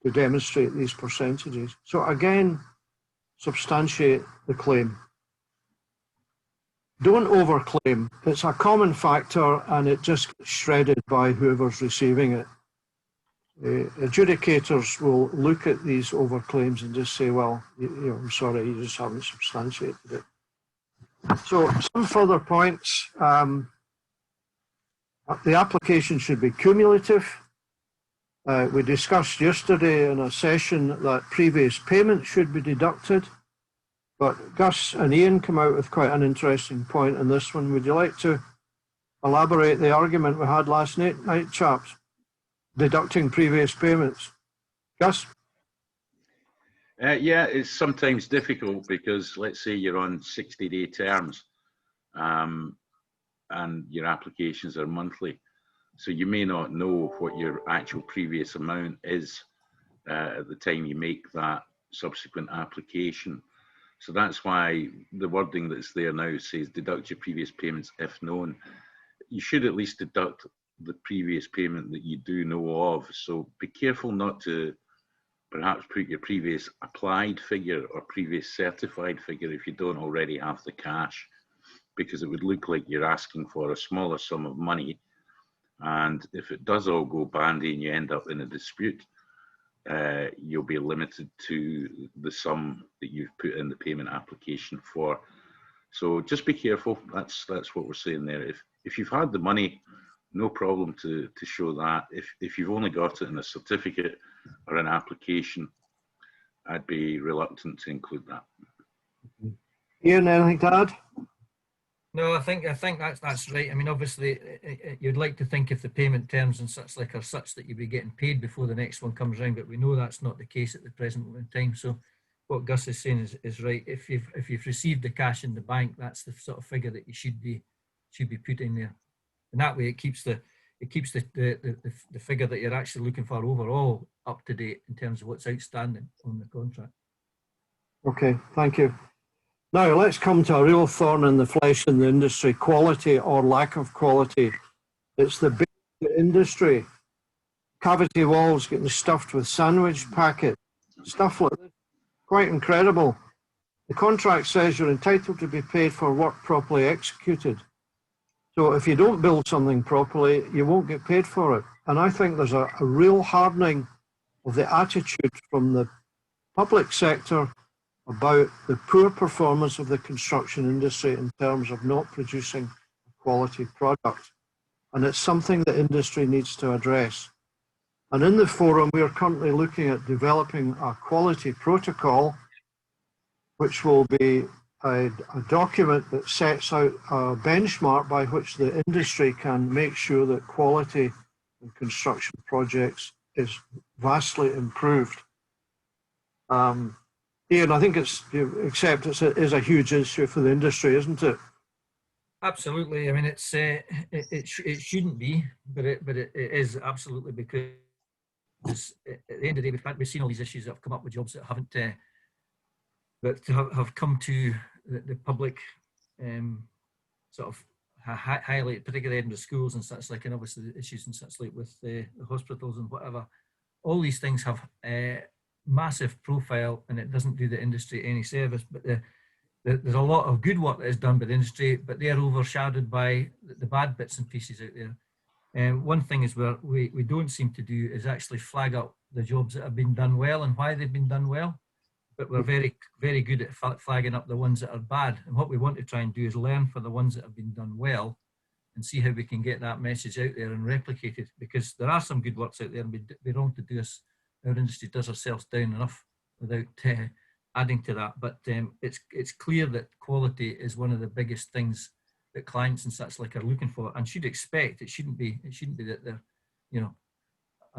to demonstrate these percentages. So again, substantiate the claim. Don't overclaim. It's a common factor and it just gets shredded by whoever's receiving it. Adjudicators will look at these overclaims and just say, well, I'm sorry, you just haven't substantiated it. So some further points. The application should be cumulative. We discussed yesterday in a session that previous payments should be deducted, but Gus and Ian come out with quite an interesting point in this one. Would you like to elaborate the argument we had last night, chaps? Deducting previous payments. Gus? Yeah, it's sometimes difficult because let's say you're on 60-day terms and your applications are monthly. So you may not know what your actual previous amount is at the time you make that subsequent application. So that's why the wording that's there now says deduct your previous payments if known. You should at least deduct the previous payment that you do know of. So be careful not to perhaps put your previous applied figure or previous certified figure if you don't already have the cash, because it would look like you're asking for a smaller sum of money. And if it does all go bandy and you end up in a dispute, you'll be limited to the sum that you've put in the payment application for. So just be careful. That's what we're saying there. If you've had the money, no problem to show that. If you've only got it in a certificate or an application, I'd be reluctant to include that. Ian, anything to add? No, I think that's right. I mean, obviously, you'd like to think if the payment terms and such like are such that you'd be getting paid before the next one comes around, but we know that's not the case at the present moment in time. So, what Gus is saying is right. If you've received the cash in the bank, that's the sort of figure that you should be put in there, and that way it keeps the figure that you're actually looking for overall up to date in terms of what's outstanding on the contract. Okay, thank you. Now let's come to a real thorn in the flesh in the industry, quality or lack of quality. It's the big industry. Cavity walls getting stuffed with sandwich packets, stuff like this. Quite incredible. The contract says you're entitled to be paid for work properly executed. So if you don't build something properly, you won't get paid for it. And I think there's a real hardening of the attitude from the public sector about the poor performance of the construction industry in terms of not producing a quality product. And it's something the industry needs to address. And in the forum, we are currently looking at developing a quality protocol, which will be a document that sets out a benchmark by which the industry can make sure that quality in construction projects is vastly improved. Ian, I think you accept it is a huge issue for the industry, isn't it? Absolutely. I mean, it shouldn't be, but it is absolutely, because at the end of the day, we've seen all these issues that have come up with jobs that haven't that have come to the public sort of highlight, particularly in the schools and such like, and obviously the issues and such like with the hospitals and whatever. All these things have massive profile, and it doesn't do the industry any service. But there's a lot of good work that is done by the industry, but they are overshadowed by the bad bits and pieces out there. And one thing is where we don't seem to do is actually flag up the jobs that have been done well and why they've been done well. But we're very, very good at flagging up the ones that are bad. And what we want to try and do is learn for the ones that have been done well and see how we can get that message out there and replicate it, because there are some good works out there, and we'd be wrong to do us. Our industry does ourselves down enough without adding to that. But it's clear that quality is one of the biggest things that clients and such like are looking for and should expect. It shouldn't be that they're, you know,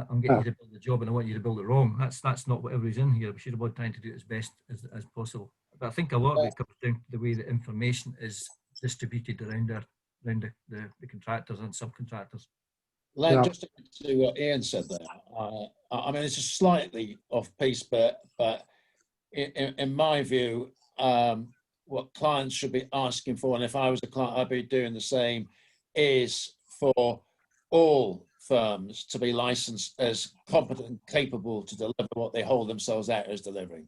I'm getting you to build the job and I want you to build it wrong. That's not what everybody's in here. We should be trying to do it as best as possible. But I think a lot of it comes down to the way that information is distributed around the contractors and subcontractors. Len, just to what Ian said there, I mean, it's just slightly off piece, but in my view, what clients should be asking for, and if I was a client, I'd be doing the same, is for all firms to be licensed as competent and capable to deliver what they hold themselves out as delivering.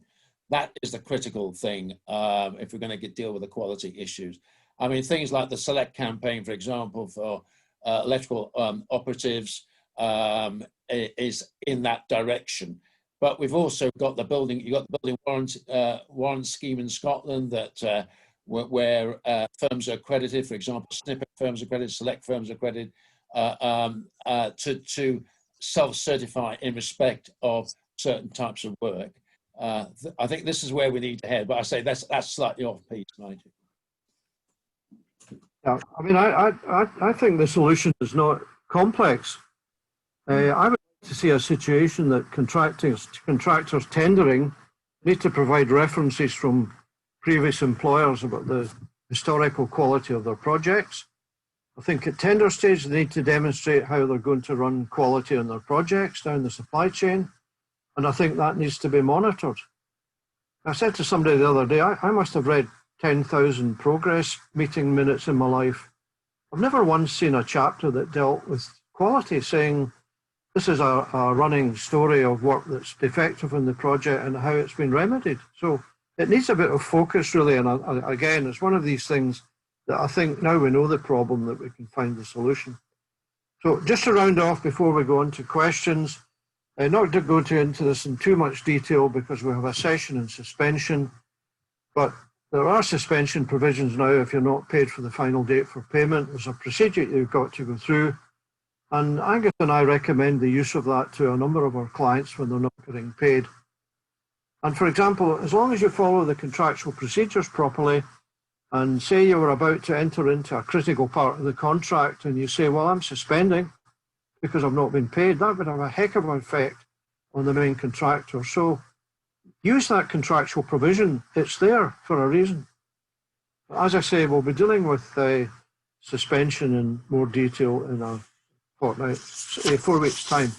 That is the critical thing if we're going to deal with the quality issues. I mean, things like the Select campaign, for example, for electrical operatives is in that direction. But we've also got the building, you've got the building warrant scheme in Scotland that where firms are accredited, for example, snippet firms are accredited, select firms are accredited, to self-certify in respect of certain types of work. I think this is where we need to head, but I say that's slightly off piece, mind you. Yeah, I mean, I think the solution is not complex. I would like to see a situation that contractors tendering need to provide references from previous employers about the historical quality of their projects. I think at tender stage, they need to demonstrate how they're going to run quality on their projects down the supply chain. And I think that needs to be monitored. I said to somebody the other day, I must have read 10,000 progress meeting minutes in my life. I've never once seen a chapter that dealt with quality, saying this is a running story of work that's defective in the project and how it's been remedied. So it needs a bit of focus, really. And again, it's one of these things that I think now we know the problem, that we can find the solution. So just to round off before we go on to questions, not to go into this in too much detail because we have a session in suspension, but there are suspension provisions now if you're not paid for the final date for payment. There's a procedure you've got to go through. And Angus and I recommend the use of that to a number of our clients when they're not getting paid. And for example, as long as you follow the contractual procedures properly, and say you were about to enter into a critical part of the contract and you say, well, I'm suspending because I've not been paid, that would have a heck of an effect on the main contractor. So use that contractual provision. It's there for a reason. As I say, we'll be dealing with suspension in more detail in a fortnight, 4 weeks' time.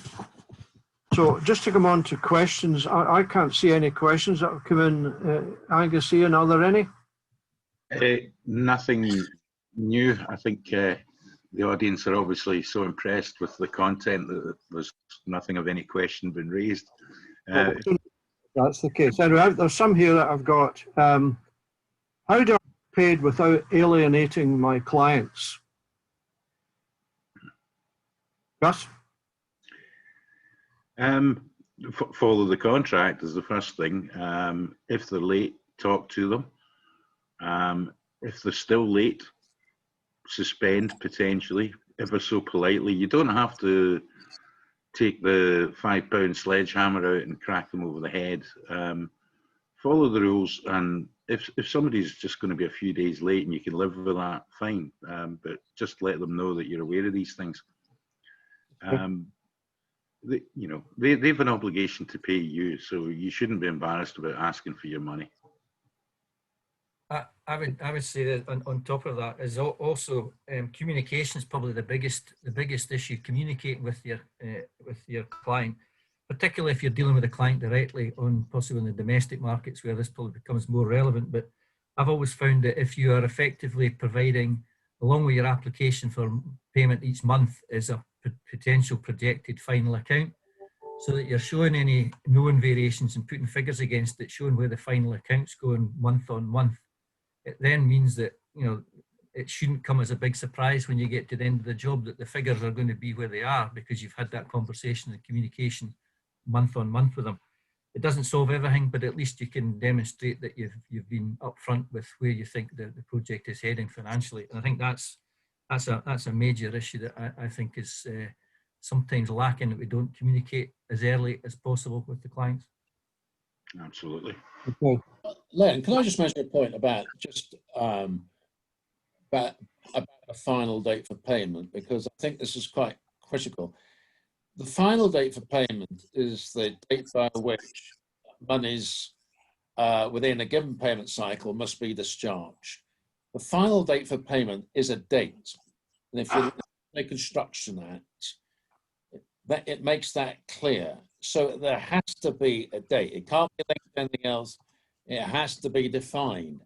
So just to come on to questions, I can't see any questions that have come in. Angus, Ian, are there any? Nothing new. I think the audience are obviously so impressed with the content that there's nothing of any question been raised. That's the case. Anyway, there's some here that I've got. How do I get paid without alienating my clients? Gus? Follow the contract is the first thing. If they're late, talk to them. If they're still late, suspend potentially, ever so politely. You don't have to take the £5 sledgehammer out and crack them over the head. Follow the rules, and if somebody's just going to be a few days late and you can live with that, fine. But just let them know that you're aware of these things. They've an obligation to pay you, so you shouldn't be embarrassed about asking for your money. I would say that on top of that is also communication is probably the biggest issue. Communicating with your client, particularly if you're dealing with a client directly on possibly in the domestic markets where this probably becomes more relevant. But I've always found that if you are effectively providing, along with your application for payment each month, is a potential projected final account, so that you're showing any known variations and putting figures against it, showing where the final account's going month on month. It then means that, it shouldn't come as a big surprise when you get to the end of the job that the figures are going to be where they are, because you've had that conversation and communication month on month with them. It doesn't solve everything, but at least you can demonstrate that you've been upfront with where you think the project is heading financially. And I think that's a major issue that I think is sometimes lacking, that we don't communicate as early as possible with the clients. Absolutely. Okay. Len, can I just mention a point about just about a final date for payment, because I think this is quite critical. The final date for payment is the date by which monies within a given payment cycle must be discharged. The final date for payment is a date, and if you look at the Construction Act, it makes that clear. So there has to be a date. It can't be linked to anything else. It has to be defined.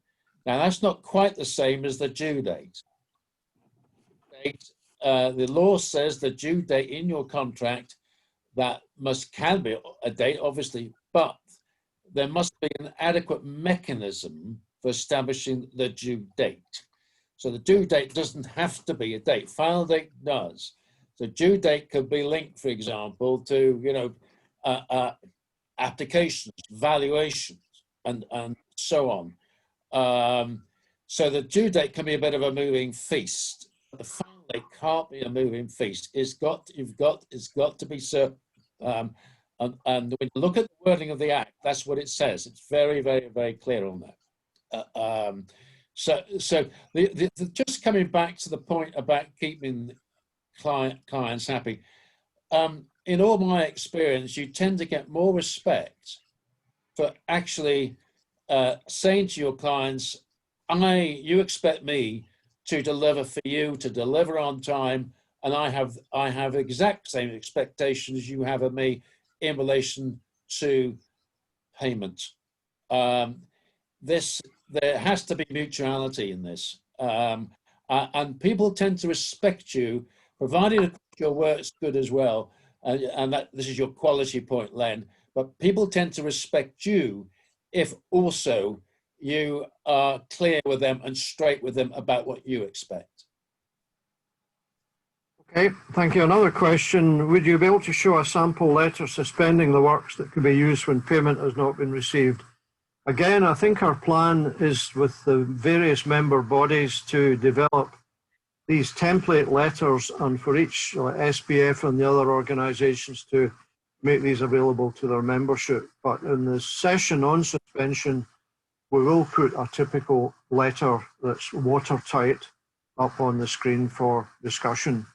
Now, that's not quite the same as the due date. The law says the due date in your contract can be a date, obviously, but there must be an adequate mechanism for establishing the due date. So the due date doesn't have to be a date. Final date does. So due date could be linked, for example, to applications, valuations, and so on. So the due date can be a bit of a moving feast. But the final date can't be a moving feast. It's got to be certain. And when you look at the wording of the Act, that's what it says. It's very, very, very clear on that. So just coming back to the point about keeping clients happy, in all my experience, you tend to get more respect for actually saying to your clients, you expect me to deliver for you, to deliver on time, and I have exact same expectations you have of me in relation to payment. There has to be mutuality in this, and people tend to respect you, provided your work's good as well. And that this is your quality point, Len. But people tend to respect you if also you are clear with them and straight with them about what you expect. Okay, thank you. Another question. Would you be able to show a sample letter suspending the works that could be used when payment has not been received? Again, I think our plan is with the various member bodies to develop these template letters and for each SPF and the other organisations to make these available to their membership. But in the session on suspension, we will put a typical letter that's watertight up on the screen for discussion.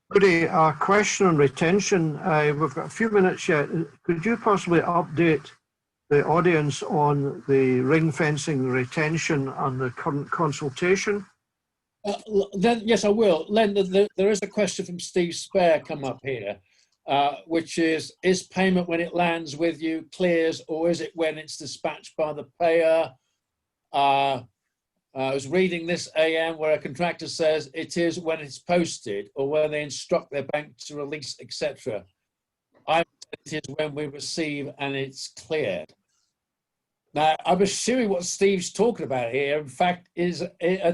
Rudy, a question on retention. We've got a few minutes yet. Could you possibly update the audience on the ring fencing, retention and the current consultation? Yes, I will. Len, there is a question from Steve Spare come up here, which is payment when it lands with you clears, or is it when it's dispatched by the payer? I was reading this AM where a contractor says it is when it's posted or when they instruct their bank to release, etc. I it is when we receive and it's cleared. Now, I'm assuming what Steve's talking about here, in fact, is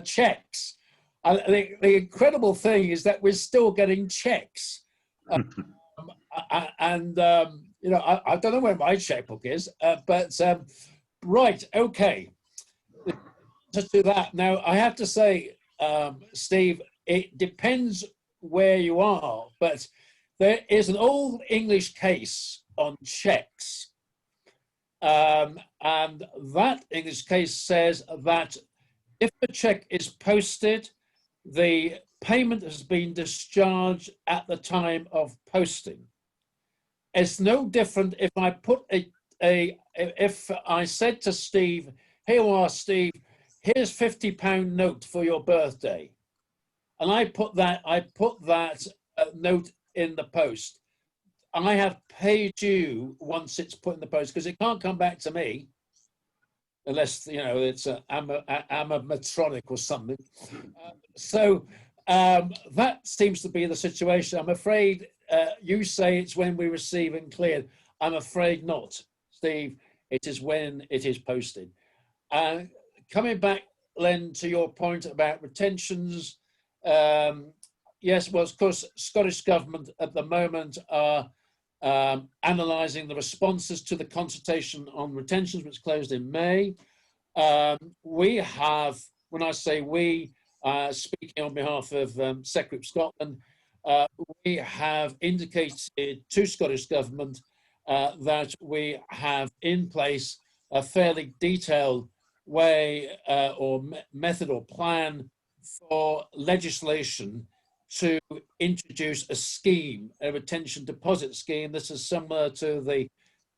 checks. The incredible thing is that we're still getting checks. And you know, I don't know where my checkbook is, but right, okay. To do that. Now, I have to say, Steve, it depends where you are, but there is an old English case on checks. And that English case says that if the check is posted, the payment has been discharged at the time of posting. It's no different if I put if I said to Steve, here you are, Steve, here's £50 note for your birthday. And I put that note in the post. I have paid you once it's put in the post because it can't come back to me unless, you know, it's a Amatronic or something. So that seems to be the situation. I'm afraid you say it's when we receive and cleared. I'm afraid not, Steve. It is when it is posted. Coming back, Len, to your point about retentions, yes, well, of course, Scottish Government at the moment are analysing the responses to the consultation on retentions, which closed in May. We have, when I say we, speaking on behalf of Secgroup Scotland, we have indicated to Scottish Government that we have in place a fairly detailed way or method or plan for legislation to introduce a scheme, a retention deposit scheme. This is similar to the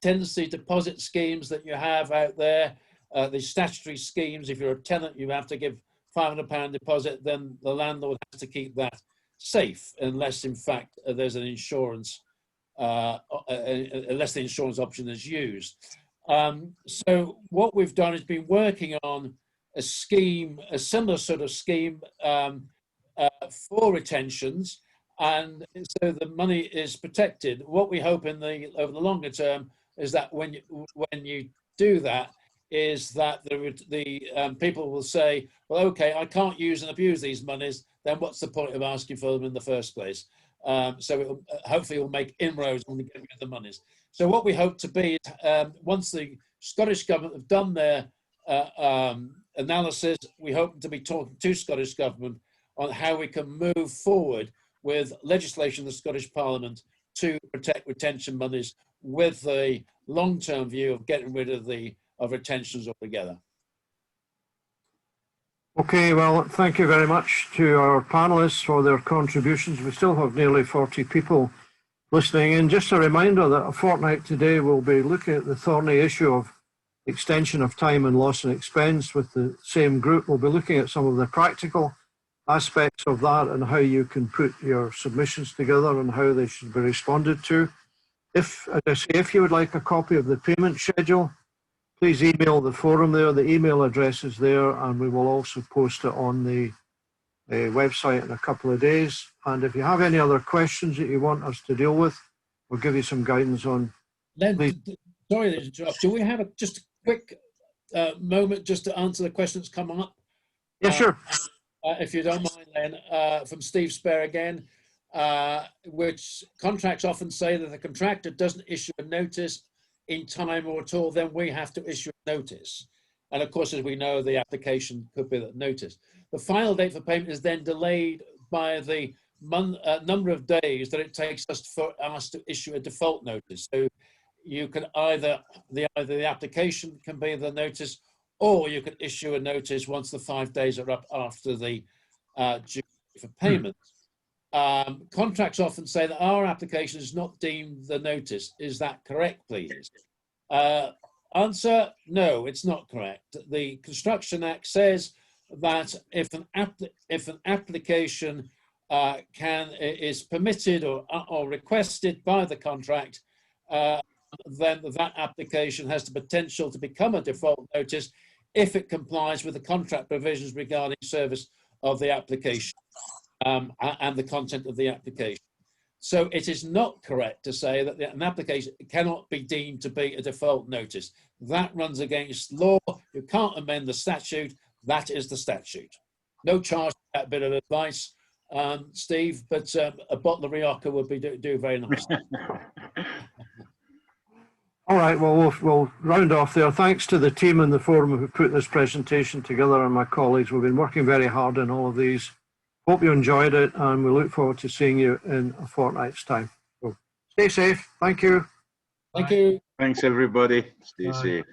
tenancy deposit schemes that you have out there, the statutory schemes. If you're a tenant, you have to give £500 deposit, then the landlord has to keep that safe unless, in fact, there's an insurance, unless the insurance option is used. So what we've done is been working on a scheme, a similar sort of scheme for retentions, and so the money is protected. What we hope over the longer term is that when you do that, is that the people will say, well, okay, I can't use and abuse these monies, then what's the point of asking for them in the first place? So hopefully it will make inroads on getting the monies. So what we hope to be is once the Scottish Government have done their analysis, we hope to be talking to Scottish Government on how we can move forward with legislation in the Scottish Parliament to protect retention monies with the long-term view of getting rid of retentions altogether. Okay, well, thank you very much to our panelists for their contributions. We still have nearly 40 people listening in. Just a reminder that a fortnight today we'll be looking at the thorny issue of extension of time and loss and expense with the same group. We'll be looking at some of the practical aspects of that and how you can put your submissions together and how they should be responded to. If, as I say, if you would like a copy of the payment schedule, please email the forum there. The email address is there, and we will also post it on the website in a couple of days. And if you have any other questions that you want us to deal with, we'll give you some guidance on. Len, Please. sorry to interrupt. Do we have just a quick moment just to answer the questions come up? Yeah, sure. If you don't mind, Len, from Steve Spare again, which contracts often say that the contractor doesn't issue a notice in time or at all, then we have to issue a notice. And of course, as we know, the application could be that notice. The final date for payment is then delayed by the number of days that it takes us to issue a default notice. So you can either the application can be the notice, or you can issue a notice once the 5 days are up after the due for payment. Contracts often say that our application is not deemed the notice. Is that correct, please? Answer, no, it's not correct. The Construction Act says that if an application is permitted or requested by the contract, then that application has the potential to become a default notice if it complies with the contract provisions regarding service of the application and the content of the application. So it is not correct to say that an application cannot be deemed to be a default notice. That runs against law. You can't amend the statute. That is the statute. No charge for that bit of advice, Steve, but a bottle of Rioja would be do very nice. All right, well, we'll round off there. Thanks to the team in the forum who put this presentation together and my colleagues. We've been working very hard on all of these. Hope you enjoyed it, and we look forward to seeing you in a fortnight's time. So stay safe. Thank you. Thank you. Thanks, everybody. Stay Bye. safe.